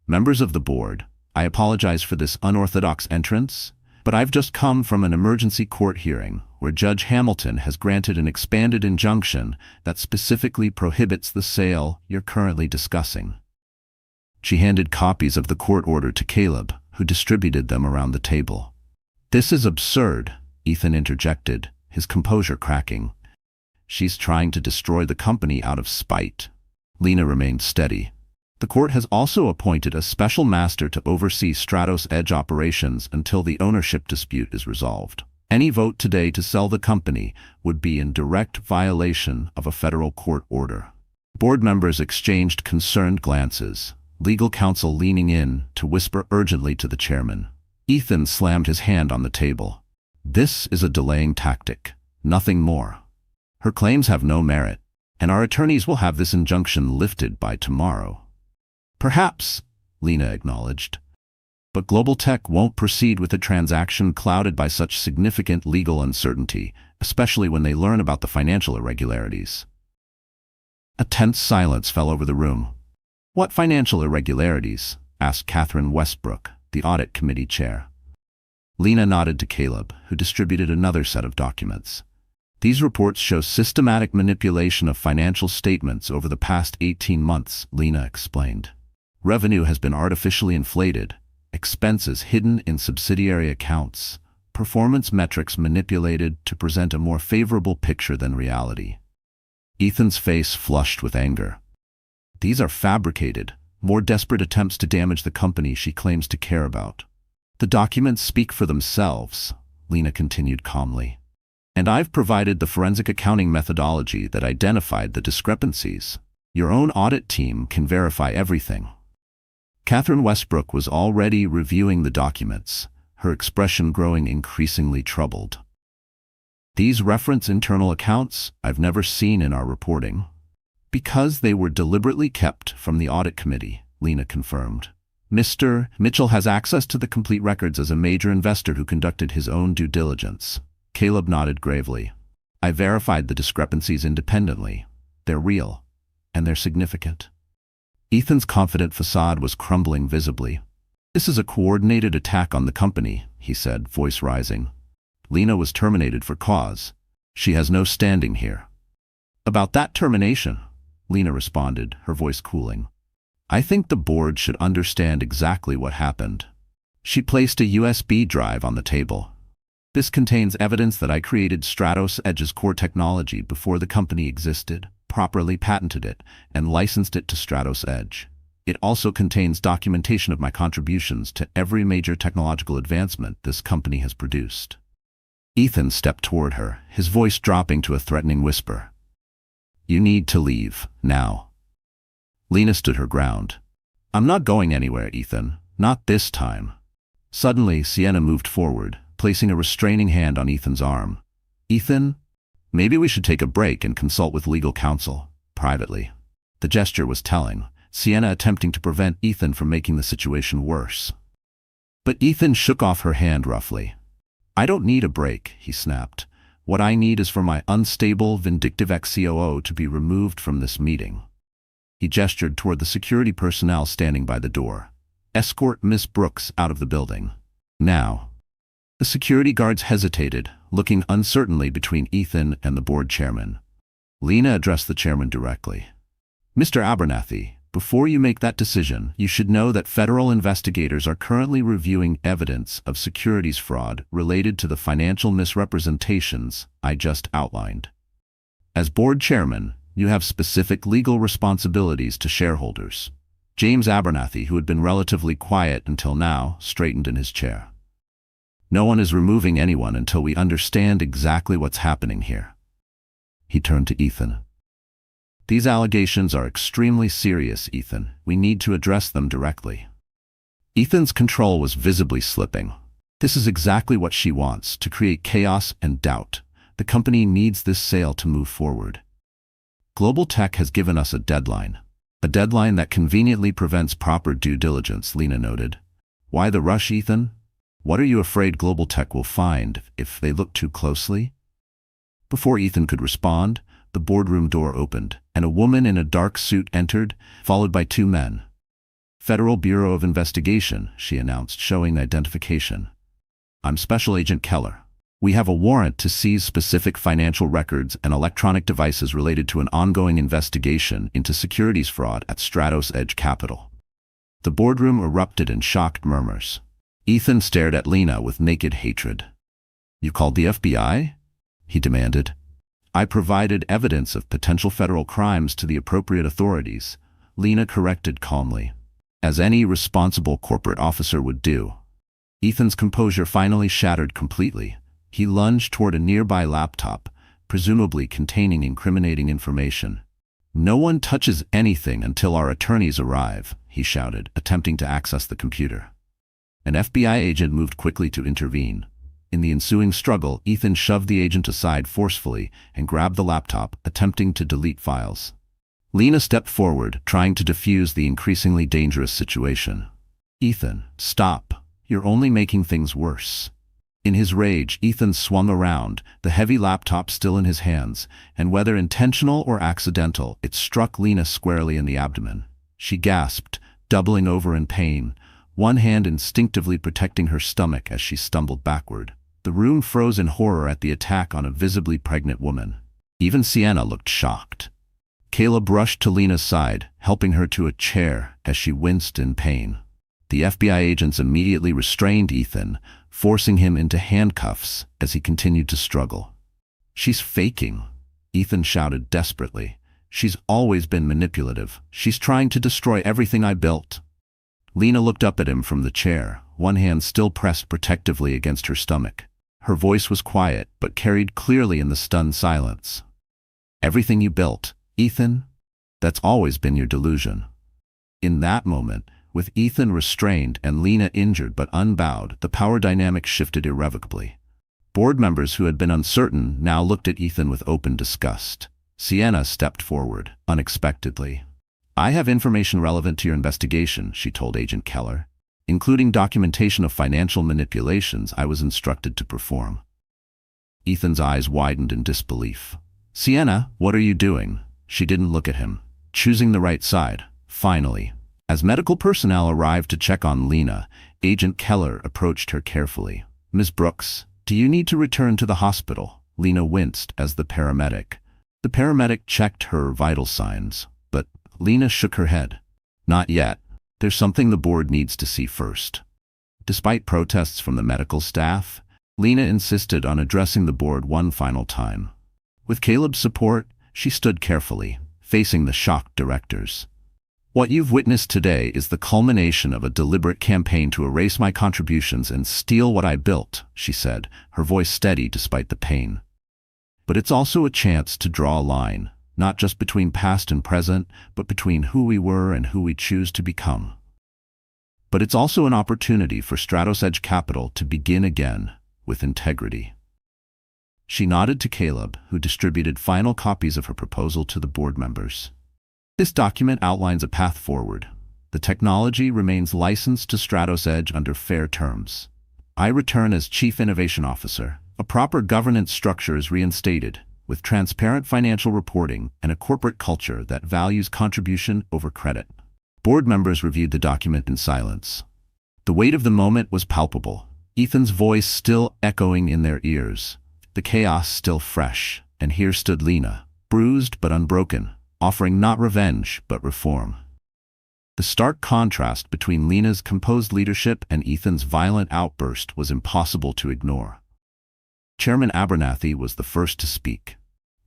Members of the board, I apologize for this unorthodox entrance, but I've just come from an emergency court hearing where Judge Hamilton has granted an expanded injunction that specifically prohibits the sale you're currently discussing. She handed copies of the court order to Caleb, who distributed them around the table. "This is absurd," Ethan interjected, his composure cracking. "She's trying to destroy the company out of spite." Lena remained steady. "The court has also appointed a special master to oversee Stratos Edge operations until the ownership dispute is resolved. Any vote today to sell the company would be in direct violation of a federal court order." Board members exchanged concerned glances, legal counsel leaning in to whisper urgently to the chairman. Ethan slammed his hand on the table. "This is a delaying tactic, nothing more. Her claims have no merit, and our attorneys will have this injunction lifted by tomorrow." "Perhaps," Lena acknowledged. "But Global Tech won't proceed with a transaction clouded by such significant legal uncertainty, especially when they learn about the financial irregularities." A tense silence fell over the room. "What financial irregularities?" asked Catherine Westbrook, the audit committee chair. Lena nodded to Caleb, who distributed another set of documents. "These reports show systematic manipulation of financial statements over the past 18 months, Lena explained. "Revenue has been artificially inflated, expenses hidden in subsidiary accounts, performance metrics manipulated to present a more favorable picture than reality." Ethan's face flushed with anger. "These are fabricated, more desperate attempts to damage the company she claims to care about." "The documents speak for themselves," Lena continued calmly. "And I've provided the forensic accounting methodology that identified the discrepancies. Your own audit team can verify everything." Catherine Westbrook was already reviewing the documents, her expression growing increasingly troubled. "These reference internal accounts I've never seen in our reporting." "Because they were deliberately kept from the audit committee," Lena confirmed. "Mr. Mitchell has access to the complete records as a major investor who conducted his own due diligence." Caleb nodded gravely. "I verified the discrepancies independently. They're real, and they're significant." Ethan's confident facade was crumbling visibly. "This is a coordinated attack on the company," he said, voice rising. "Lena was terminated for cause. She has no standing here." "About that termination," Lena responded, her voice cooling, "I think the board should understand exactly what happened. She placed a USB drive on the table. This contains evidence that I created Stratos Edge's core technology before the company existed, properly patented it, and licensed it to Stratos Edge. It also contains documentation of my contributions to every major technological advancement this company has produced." Ethan stepped toward her, his voice dropping to a threatening whisper. "You need to leave, now." Lena stood her ground. "I'm not going anywhere, Ethan. Not this time." Suddenly, Sienna moved forward, placing a restraining hand on Ethan's arm. "Ethan, maybe we should take a break and consult with legal counsel, privately." The gesture was telling, Sienna attempting to prevent Ethan from making the situation worse. But Ethan shook off her hand roughly. "I don't need a break," he snapped. "What I need is for my unstable, vindictive ex-COO to be removed from this meeting." He gestured toward the security personnel standing by the door. "Escort Miss Brooks out of the building. Now." The security guards hesitated, looking uncertainly between Ethan and the board chairman. Lena addressed the chairman directly. "Mr. Abernathy, before you make that decision, you should know that federal investigators are currently reviewing evidence of securities fraud related to the financial misrepresentations I just outlined. As board chairman, you have specific legal responsibilities to shareholders." James Abernathy, who had been relatively quiet until now, straightened in his chair. "No one is removing anyone until we understand exactly what's happening here." He turned to Ethan. "These allegations are extremely serious, Ethan. We need to address them directly." Ethan's control was visibly slipping. This is exactly what she wants, to create chaos and doubt. The company needs this sale to move forward. Global Tech has given us a deadline. A deadline that conveniently prevents proper due diligence, Lena noted. "Why the rush, Ethan? What are you afraid Global Tech will find if they look too closely?" Before Ethan could respond, the boardroom door opened, and a woman in a dark suit entered, followed by two men. "Federal Bureau of Investigation," she announced, showing identification. "I'm Special Agent Keller." We have a warrant to seize specific financial records and electronic devices related to an ongoing investigation into securities fraud at Stratos Edge Capital. The boardroom erupted in shocked murmurs. Ethan stared at Lena with naked hatred. "You called the FBI?" he demanded. "I provided evidence of potential federal crimes to the appropriate authorities," Lena corrected calmly, "as any responsible corporate officer would do." Ethan's composure finally shattered completely. He lunged toward a nearby laptop, presumably containing incriminating information. "No one touches anything until our attorneys arrive," he shouted, attempting to access the computer. An FBI agent moved quickly to intervene. In the ensuing struggle, Ethan shoved the agent aside forcefully and grabbed the laptop, attempting to delete files. Lena stepped forward, trying to defuse the increasingly dangerous situation. "Ethan, stop. You're only making things worse." In his rage, Ethan swung around, the heavy laptop still in his hands, and whether intentional or accidental, it struck Lena squarely in the abdomen. She gasped, doubling over in pain, one hand instinctively protecting her stomach as she stumbled backward. The room froze in horror at the attack on a visibly pregnant woman. Even Sienna looked shocked. Caleb rushed to Lena's side, helping her to a chair as she winced in pain. The FBI agents immediately restrained Ethan, forcing him into handcuffs as he continued to struggle. "She's faking," Ethan shouted desperately. "She's always been manipulative. She's trying to destroy everything I built." Lena looked up at him from the chair, one hand still pressed protectively against her stomach. Her voice was quiet, but carried clearly in the stunned silence. "Everything you built, Ethan? That's always been your delusion." In that moment, with Ethan restrained and Lena injured but unbowed, the power dynamic shifted irrevocably. Board members who had been uncertain now looked at Ethan with open disgust. Sienna stepped forward, unexpectedly. "I have information relevant to your investigation," she told Agent Keller, "including documentation of financial manipulations I was instructed to perform." Ethan's eyes widened in disbelief. "Sienna, what are you doing?" She didn't look at him, choosing the right side, finally. As medical personnel arrived to check on Lena, Agent Keller approached her carefully. "Ms. Brooks, do you need to return to the hospital?" Lena winced as the paramedic. The paramedic checked her vital signs, but Lena shook her head. "Not yet. There's something the board needs to see first." Despite protests from the medical staff, Lena insisted on addressing the board one final time. With Caleb's support, she stood carefully, facing the shocked directors. "What you've witnessed today is the culmination of a deliberate campaign to erase my contributions and steal what I built," she said, her voice steady despite the pain. "But it's also a chance to draw a line, not just between past and present, but between who we were and who we choose to become. But it's also an opportunity for Stratos Edge Capital to begin again with integrity." She nodded to Caleb, who distributed final copies of her proposal to the board members. "This document outlines a path forward. The technology remains licensed to Stratos Edge under fair terms. I return as Chief Innovation Officer. A proper governance structure is reinstated, with transparent financial reporting and a corporate culture that values contribution over credit." Board members reviewed the document in silence. The weight of the moment was palpable, Ethan's voice still echoing in their ears, the chaos still fresh, and here stood Lena, bruised but unbroken, offering not revenge but reform. The stark contrast between Lena's composed leadership and Ethan's violent outburst was impossible to ignore. Chairman Abernathy was the first to speak.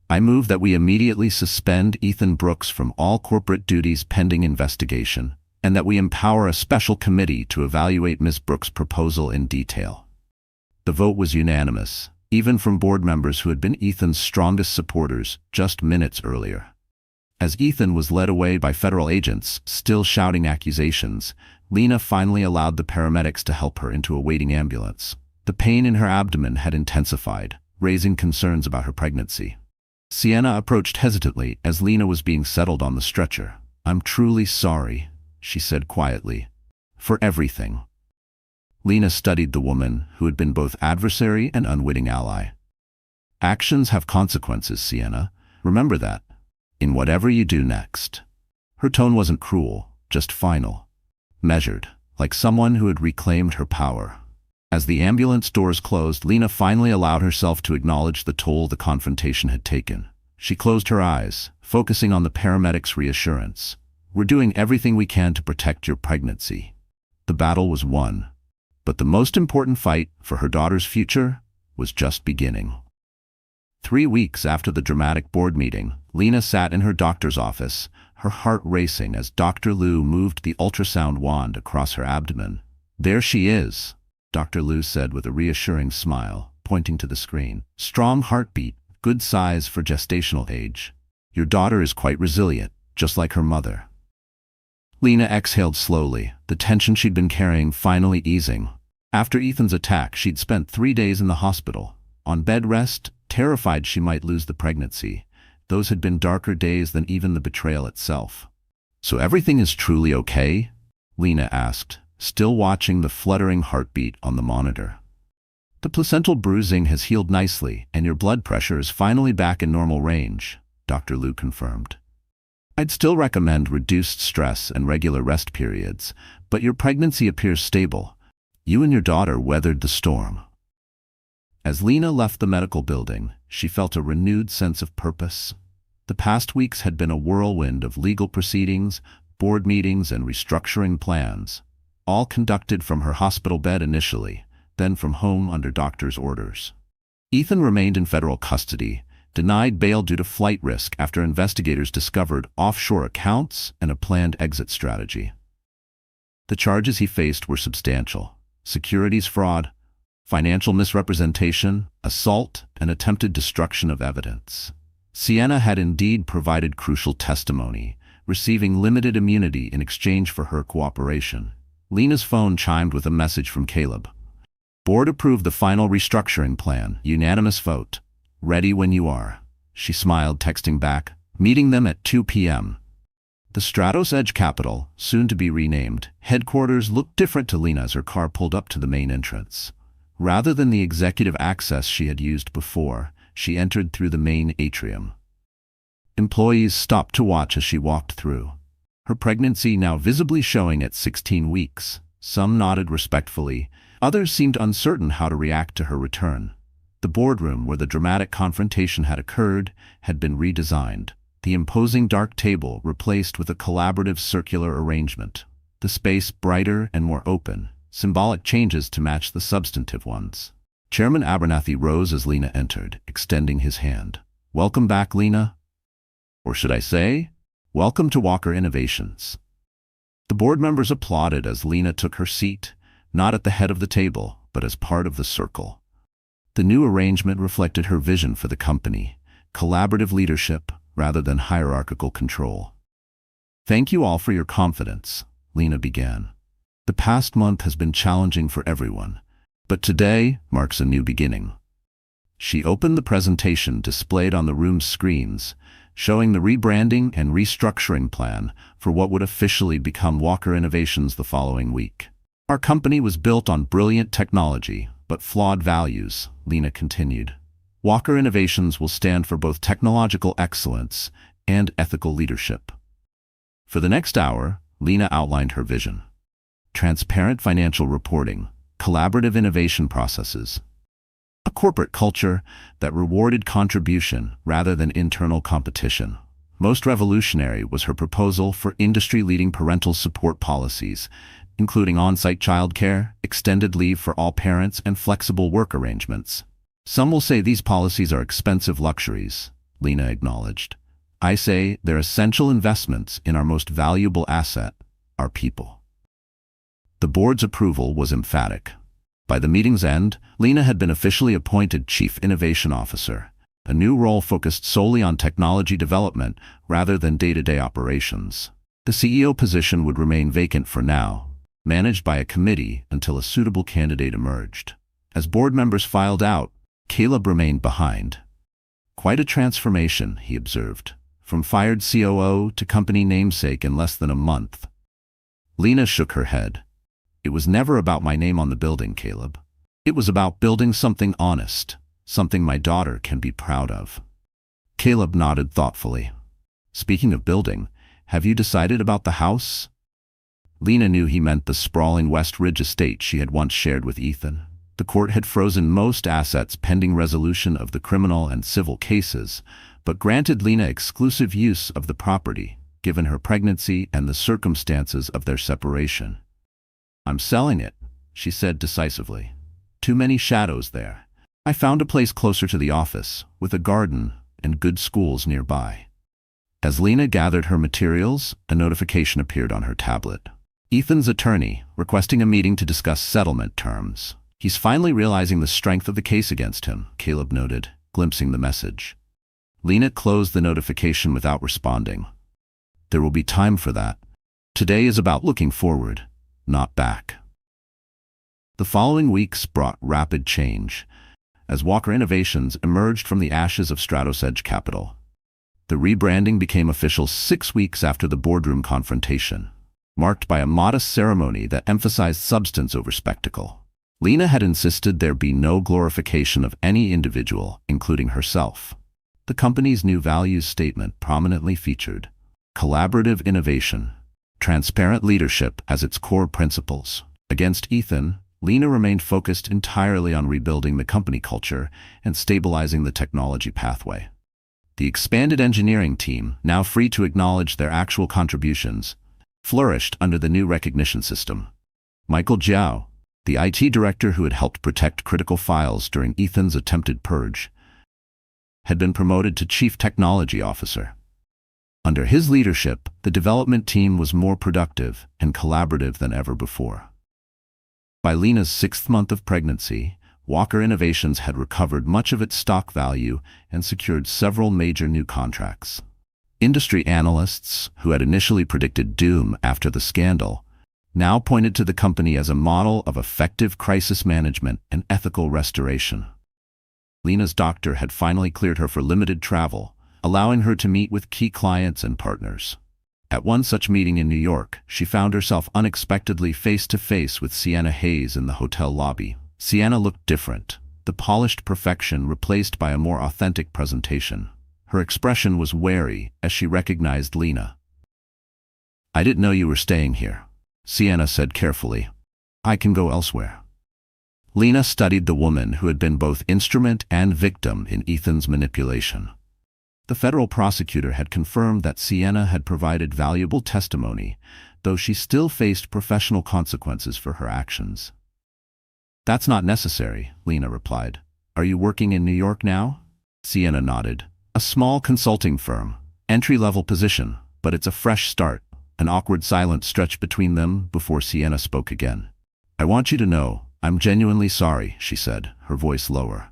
"I move that we immediately suspend Ethan Brooks from all corporate duties pending investigation, and that we empower a special committee to evaluate Ms. Brooks' proposal in detail." The vote was unanimous, even from board members who had been Ethan's strongest supporters just minutes earlier. As Ethan was led away by federal agents, still shouting accusations, Lena finally allowed the paramedics to help her into a waiting ambulance. The pain in her abdomen had intensified, raising concerns about her pregnancy. Sienna approached hesitantly as Lena was being settled on the stretcher. "I'm truly sorry," she said quietly, "for everything." Lena studied the woman, who had been both adversary and unwitting ally. "Actions have consequences, Sienna. Remember that, in whatever you do next." Her tone wasn't cruel, just final, measured, like someone who had reclaimed her power. As the ambulance doors closed, Lena finally allowed herself to acknowledge the toll the confrontation had taken. She closed her eyes, focusing on the paramedics' reassurance. "We're doing everything we can to protect your pregnancy." The battle was won, but the most important fight for her daughter's future was just beginning. 3 weeks after the dramatic board meeting, Lena sat in her doctor's office, her heart racing as Dr. Liu moved the ultrasound wand across her abdomen. "There she is," Dr. Liu said with a reassuring smile, pointing to the screen. "Strong heartbeat, good size for gestational age. Your daughter is quite resilient, just like her mother." Lena exhaled slowly, the tension she'd been carrying finally easing. After Ethan's attack, she'd spent 3 days in the hospital, on bed rest, terrified she might lose the pregnancy. Those had been darker days than even the betrayal itself. "So everything is truly okay?" Lena asked, still watching the fluttering heartbeat on the monitor. "The placental bruising has healed nicely, and your blood pressure is finally back in normal range," Dr. Liu confirmed. "I'd still recommend reduced stress and regular rest periods, but your pregnancy appears stable. You and your daughter weathered the storm." As Lena left the medical building, she felt a renewed sense of purpose. The past weeks had been a whirlwind of legal proceedings, board meetings, and restructuring plans, all conducted from her hospital bed initially, then from home under doctor's orders. Ethan remained in federal custody, denied bail due to flight risk after investigators discovered offshore accounts and a planned exit strategy. The charges he faced were substantial: securities fraud, financial misrepresentation, assault, and attempted destruction of evidence. Sienna had indeed provided crucial testimony, receiving limited immunity in exchange for her cooperation. Lena's phone chimed with a message from Caleb. "Board approved the final restructuring plan, unanimous vote. Ready when you are." She smiled, texting back, "Meeting them at 2 p.m. The Stratos Edge Capital, soon to be renamed, headquarters looked different to Lena as her car pulled up to the main entrance. Rather than the executive access she had used before, she entered through the main atrium. Employees stopped to watch as she walked through, her pregnancy now visibly showing at 16 weeks. Some nodded respectfully, others seemed uncertain how to react to her return. The boardroom where the dramatic confrontation had occurred had been redesigned, the imposing dark table replaced with a collaborative circular arrangement, the space brighter and more open, symbolic changes to match the substantive ones. Chairman Abernathy rose as Lena entered, extending his hand. "Welcome back, Lena. Or should I say, welcome to Walker Innovations." The board members applauded as Lena took her seat, not at the head of the table, but as part of the circle. The new arrangement reflected her vision for the company: collaborative leadership rather than hierarchical control. "Thank you all for your confidence," Lena began. "The past month has been challenging for everyone, but today marks a new beginning." She opened the presentation displayed on the room's screens, showing the rebranding and restructuring plan for what would officially become Walker Innovations the following week. "Our company was built on brilliant technology, but flawed values," Lena continued. "Walker Innovations will stand for both technological excellence and ethical leadership." For the next hour, Lena outlined her vision: transparent financial reporting, collaborative innovation processes, a corporate culture that rewarded contribution rather than internal competition. Most revolutionary was her proposal for industry-leading parental support policies, including on-site childcare, extended leave for all parents, and flexible work arrangements. "Some will say these policies are expensive luxuries," Lena acknowledged. "I say they're essential investments in our most valuable asset, our people." The board's approval was emphatic. By the meeting's end, Lena had been officially appointed Chief Innovation Officer, a new role focused solely on technology development rather than day-to-day operations. The CEO position would remain vacant for now, managed by a committee until a suitable candidate emerged. As board members filed out, Caleb remained behind. "Quite a transformation," he observed, "from fired COO to company namesake in less than a month." Lena shook her head. "It was never about my name on the building, Caleb. It was about building something honest, something my daughter can be proud of." Caleb nodded thoughtfully. "Speaking of building, have you decided about the house?" Lena knew he meant the sprawling West Ridge estate she had once shared with Ethan. The court had frozen most assets pending resolution of the criminal and civil cases, but granted Lena exclusive use of the property, given her pregnancy and the circumstances of their separation. "I'm selling it," she said decisively. "Too many shadows there. I found a place closer to the office, with a garden and good schools nearby." As Lena gathered her materials, a notification appeared on her tablet. Ethan's attorney, requesting a meeting to discuss settlement terms. "He's finally realizing the strength of the case against him," Caleb noted, glimpsing the message. Lena closed the notification without responding. "There will be time for that. Today is about looking forward, not back." The following weeks brought rapid change, as Walker Innovations emerged from the ashes of Stratos Edge Capital. The rebranding became official 6 weeks after the boardroom confrontation, marked by a modest ceremony that emphasized substance over spectacle. Lena had insisted there be no glorification of any individual, including herself. The company's new values statement prominently featured collaborative innovation, transparent leadership as its core principles. Against Ethan, Lena remained focused entirely on rebuilding the company culture and stabilizing the technology pathway. The expanded engineering team, now free to acknowledge their actual contributions, flourished under the new recognition system. Michael Jiao, the IT director who had helped protect critical files during Ethan's attempted purge, had been promoted to Chief Technology Officer. Under his leadership, the development team was more productive and collaborative than ever before. By Lena's 6th month of pregnancy, Walker Innovations had recovered much of its stock value and secured several major new contracts. Industry analysts, who had initially predicted doom after the scandal, now pointed to the company as a model of effective crisis management and ethical restoration. Lena's doctor had finally cleared her for limited travel, allowing her to meet with key clients and partners. At one such meeting in New York, she found herself unexpectedly face-to-face with Sienna Hayes in the hotel lobby. Sienna looked different, the polished perfection replaced by a more authentic presentation. Her expression was wary as she recognized Lena. "I didn't know you were staying here," Sienna said carefully. "I can go elsewhere." Lena studied the woman who had been both instrument and victim in Ethan's manipulation. The federal prosecutor had confirmed that Sienna had provided valuable testimony, though she still faced professional consequences for her actions. "That's not necessary," Lena replied. "Are you working in New York now?" Sienna nodded. "A small consulting firm, entry-level position, but it's a fresh start." An awkward silence stretched between them before Sienna spoke again. "I want you to know, I'm genuinely sorry," she said, her voice lower.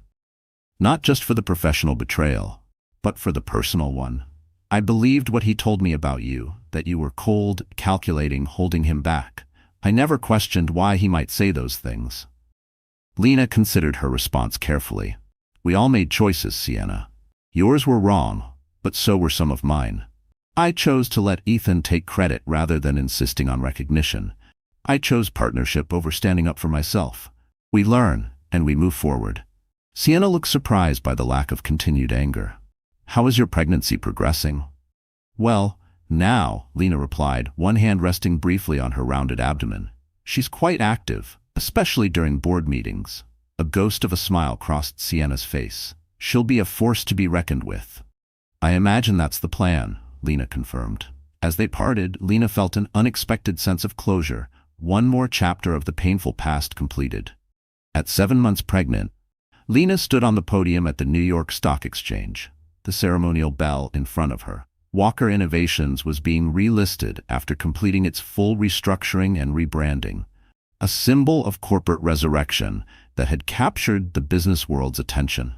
"Not just for the professional betrayal, but for the personal one. I believed what he told me about you, that you were cold, calculating, holding him back. I never questioned why he might say those things." Lena considered her response carefully. "We all made choices, Sienna. Yours were wrong, but so were some of mine. I chose to let Ethan take credit rather than insisting on recognition. I chose partnership over standing up for myself. We learn, and we move forward." Sienna looked surprised by the lack of continued anger. "How is your pregnancy progressing?" "Well, now," Lena replied, one hand resting briefly on her rounded abdomen. "She's quite active, especially during board meetings." A ghost of a smile crossed Sienna's face. "She'll be a force to be reckoned with." "I imagine that's the plan," Lena confirmed. As they parted, Lena felt an unexpected sense of closure, one more chapter of the painful past completed. At 7 months pregnant, Lena stood on the podium at the New York Stock Exchange, the ceremonial bell in front of her. Walker Innovations was being relisted after completing its full restructuring and rebranding, a symbol of corporate resurrection that had captured the business world's attention.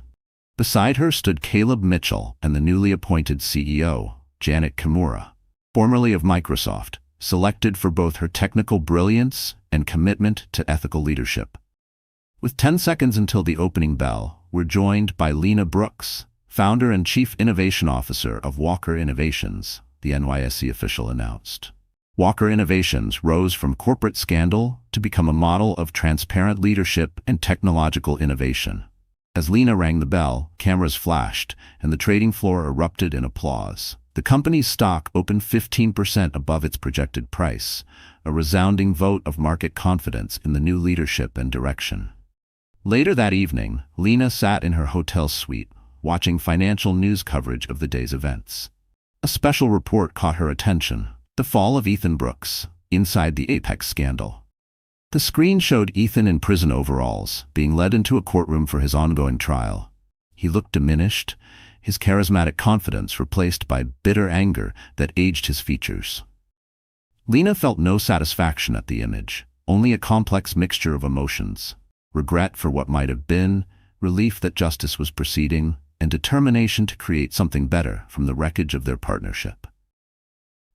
Beside her stood Caleb Mitchell and the newly appointed CEO, Janet Kimura, formerly of Microsoft, selected for both her technical brilliance and commitment to ethical leadership. With 10 seconds until the opening bell, we're joined by Lena Brooks, founder and chief innovation officer of Walker Innovations, the NYSE official announced. Walker Innovations rose from corporate scandal to become a model of transparent leadership and technological innovation. As Lena rang the bell, cameras flashed, and the trading floor erupted in applause. The company's stock opened 15% above its projected price, a resounding vote of market confidence in the new leadership and direction. Later that evening, Lena sat in her hotel suite, watching financial news coverage of the day's events. A special report caught her attention: the fall of Ethan Brooks, inside the Apex scandal. The screen showed Ethan in prison overalls, being led into a courtroom for his ongoing trial. He looked diminished, his charismatic confidence replaced by bitter anger that aged his features. Lena felt no satisfaction at the image, only a complex mixture of emotions: regret for what might have been, relief that justice was proceeding, and determination to create something better from the wreckage of their partnership.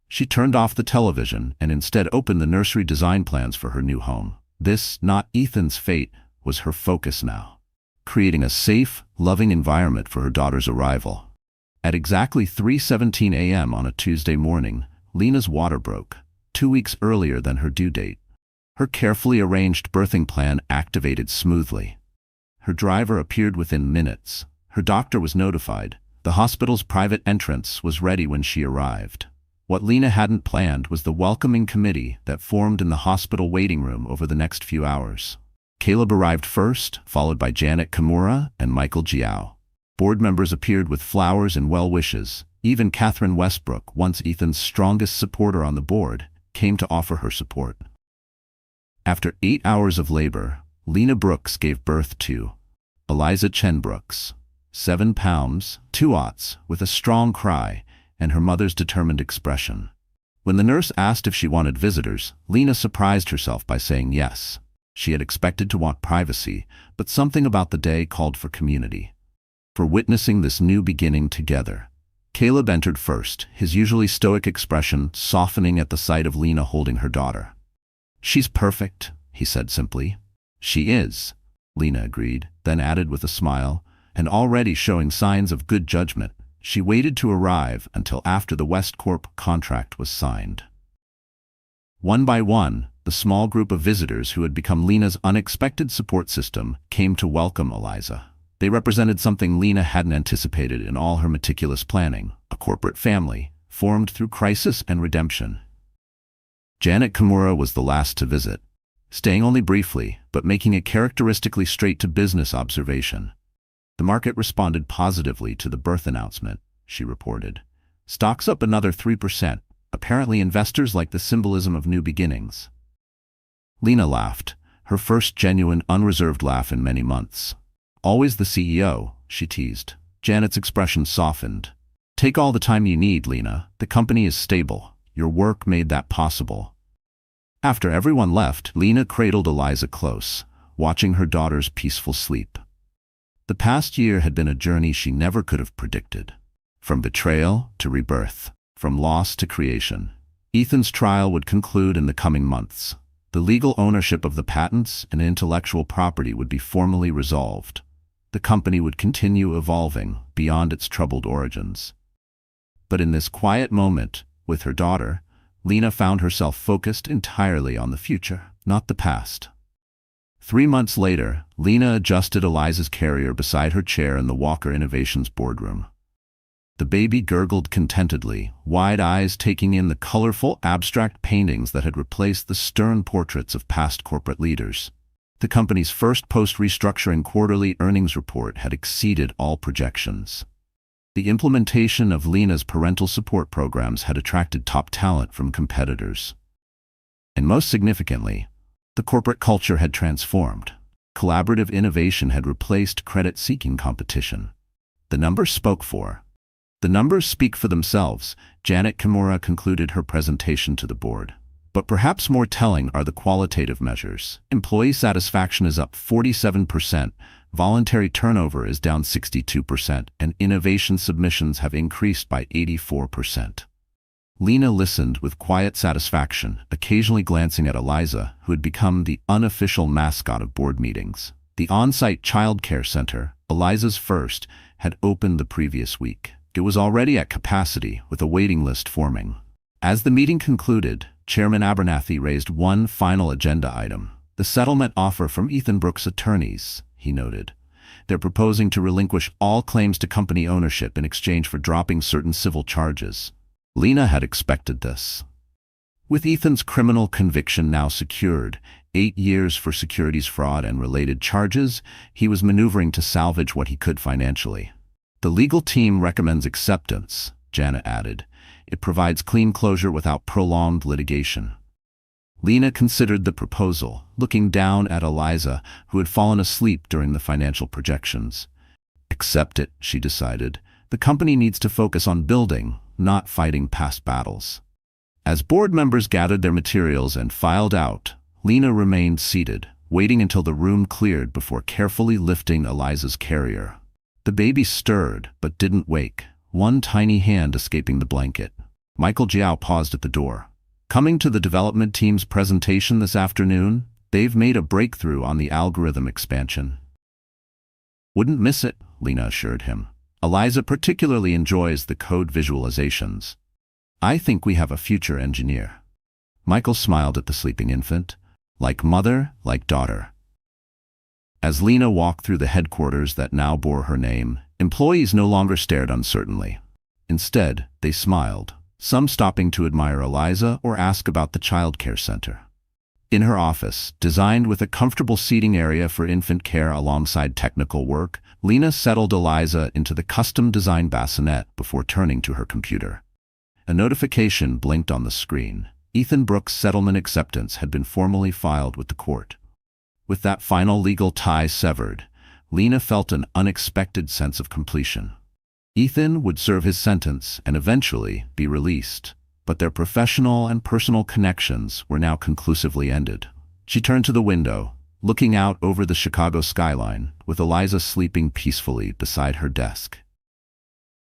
She turned off the television and instead opened the nursery design plans for her new home. This, not Ethan's fate, was her focus now: creating a safe, loving environment for her daughter's arrival. At exactly 3:17 a.m. on a Tuesday morning, Lena's water broke, 2 weeks earlier than her due date. Her carefully arranged birthing plan activated smoothly. Her driver appeared within minutes. Her doctor was notified. The hospital's private entrance was ready when she arrived. What Lena hadn't planned was the welcoming committee that formed in the hospital waiting room over the next few hours. Caleb arrived first, followed by Janet Kimura and Michael Jiao. Board members appeared with flowers and well wishes. Even Catherine Westbrook, once Ethan's strongest supporter on the board, came to offer her support. After 8 hours of labor, Lena Brooks gave birth to Eliza Chen Brooks, 7 pounds, 2 ounces, with a strong cry and her mother's determined expression. When the nurse asked if she wanted visitors, Lena surprised herself by saying yes. She had expected to want privacy, but something about the day called for community, for witnessing this new beginning together. Caleb entered first, his usually stoic expression softening at the sight of Lena holding her daughter. "She's perfect," he said simply. "She is," Lena agreed, then added with a smile, and already showing signs of good judgment, she waited to arrive until after the Westcorp contract was signed. One by one, the small group of visitors who had become Lena's unexpected support system came to welcome Eliza. They represented something Lena hadn't anticipated in all her meticulous planning: a corporate family, formed through crisis and redemption. Janet Kimura was the last to visit, staying only briefly, but making a characteristically straight-to-business observation. "The market responded positively to the birth announcement," she reported. "Stocks up another 3%. Apparently investors like the symbolism of new beginnings." Lena laughed, her first genuine, unreserved laugh in many months. "Always the CEO," she teased. Janet's expression softened. "Take all the time you need, Lena. The company is stable. Your work made that possible." After everyone left, Lena cradled Eliza close, watching her daughter's peaceful sleep. The past year had been a journey she never could have predicted. From betrayal to rebirth, from loss to creation. Ethan's trial would conclude in the coming months. The legal ownership of the patents and intellectual property would be formally resolved. The company would continue evolving beyond its troubled origins. But in this quiet moment, with her daughter, Lena found herself focused entirely on the future, not the past. 3 months later, Lena adjusted Eliza's carrier beside her chair in the Walker Innovations boardroom. The baby gurgled contentedly, wide eyes taking in the colorful, abstract paintings that had replaced the stern portraits of past corporate leaders. The company's first post-restructuring quarterly earnings report had exceeded all projections. The implementation of Lena's parental support programs had attracted top talent from competitors. And most significantly, the corporate culture had transformed. Collaborative innovation had replaced credit-seeking competition. The numbers spoke for. "The numbers speak for themselves," Janet Kimura concluded her presentation to the board. "But perhaps more telling are the qualitative measures. Employee satisfaction is up 47%, voluntary turnover is down 62%, and innovation submissions have increased by 84%. Lena listened with quiet satisfaction, occasionally glancing at Eliza, who had become the unofficial mascot of board meetings. The on-site childcare center, Eliza's first, had opened the previous week. It was already at capacity, with a waiting list forming. As the meeting concluded, Chairman Abernathy raised one final agenda item: the settlement offer from Ethan Brooks' attorneys, he noted. "They're proposing to relinquish all claims to company ownership in exchange for dropping certain civil charges." Lena had expected this. With Ethan's criminal conviction now secured, 8 years for securities fraud and related charges. He was maneuvering to salvage what he could financially. The legal team recommends acceptance, Janet added. It provides clean closure without prolonged litigation. Lena considered the proposal, looking down at Eliza, who had fallen asleep during the financial projections. Accept it, she decided. The company needs to focus on building, not fighting past battles. As board members gathered their materials and filed out, Lena remained seated, waiting until the room cleared before carefully lifting Eliza's carrier. The baby stirred, but didn't wake, one tiny hand escaping the blanket. Michael Jiao paused at the door. Coming to the development team's presentation this afternoon, they've made a breakthrough on the algorithm expansion. Wouldn't miss it, Lena assured him. Eliza particularly enjoys the code visualizations. I think we have a future engineer. Michael smiled at the sleeping infant. Like mother, like daughter. As Lena walked through the headquarters that now bore her name, employees no longer stared uncertainly. Instead, they smiled, some stopping to admire Eliza or ask about the child care center. In her office, designed with a comfortable seating area for infant care alongside technical work, Lena settled Eliza into the custom-designed bassinet before turning to her computer. A notification blinked on the screen. Ethan Brooks' settlement acceptance had been formally filed with the court. With that final legal tie severed, Lena felt an unexpected sense of completion. Ethan would serve his sentence and eventually be released, but their professional and personal connections were now conclusively ended. She turned to the window, looking out over the Chicago skyline, with Eliza sleeping peacefully beside her desk.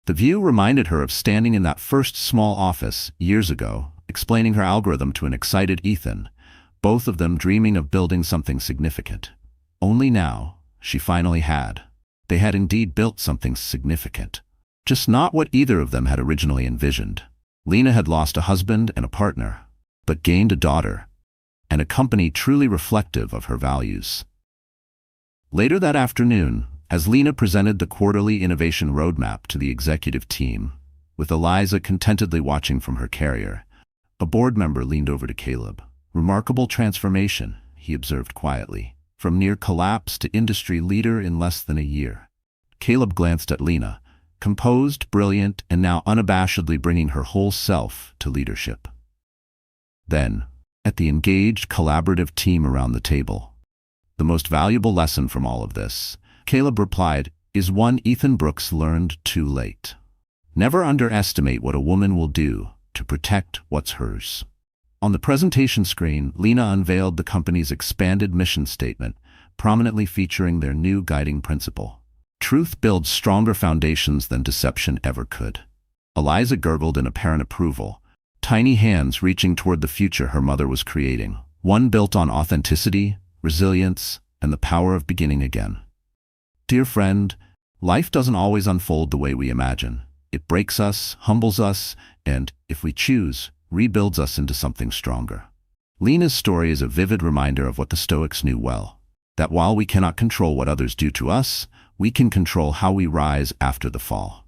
The view reminded her of standing in that first small office years ago, explaining her algorithm to an excited Ethan, both of them dreaming of building something significant. Only now, she finally had. They had indeed built something significant. Just not what either of them had originally envisioned. Lena had lost a husband and a partner, but gained a daughter, and a company truly reflective of her values. Later that afternoon, as Lena presented the quarterly innovation roadmap to the executive team, with Eliza contentedly watching from her carrier, a board member leaned over to Caleb. Remarkable transformation, he observed quietly, from near collapse to industry leader in less than a year. Caleb glanced at Lena, composed, brilliant, and now unabashedly bringing her whole self to leadership. Then, at the engaged, collaborative team around the table, the most valuable lesson from all of this, Caleb replied, is one Ethan Brooks learned too late. Never underestimate what a woman will do to protect what's hers. On the presentation screen, Lena unveiled the company's expanded mission statement, prominently featuring their new guiding principle. Truth builds stronger foundations than deception ever could. Eliza gurgled in apparent approval, tiny hands reaching toward the future her mother was creating, one built on authenticity, resilience, and the power of beginning again. Dear friend, life doesn't always unfold the way we imagine. It breaks us, humbles us, and, if we choose, rebuilds us into something stronger. Lena's story is a vivid reminder of what the Stoics knew well, that while we cannot control what others do to us, we can control how we rise after the fall.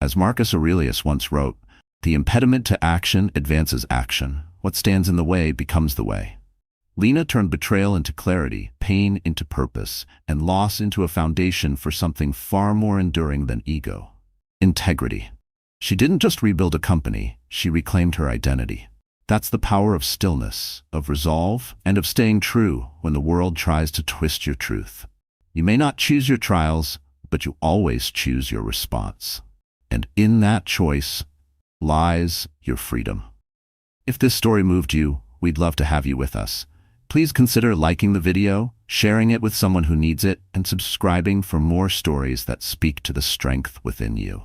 As Marcus Aurelius once wrote, the impediment to action advances action. What stands in the way becomes the way. Lena turned betrayal into clarity, pain into purpose, and loss into a foundation for something far more enduring than ego. Integrity. She didn't just rebuild a company, she reclaimed her identity. That's the power of stillness, of resolve, and of staying true when the world tries to twist your truth. You may not choose your trials, but you always choose your response. And in that choice lies your freedom. If this story moved you, we'd love to have you with us. Please consider liking the video, sharing it with someone who needs it, and subscribing for more stories that speak to the strength within you.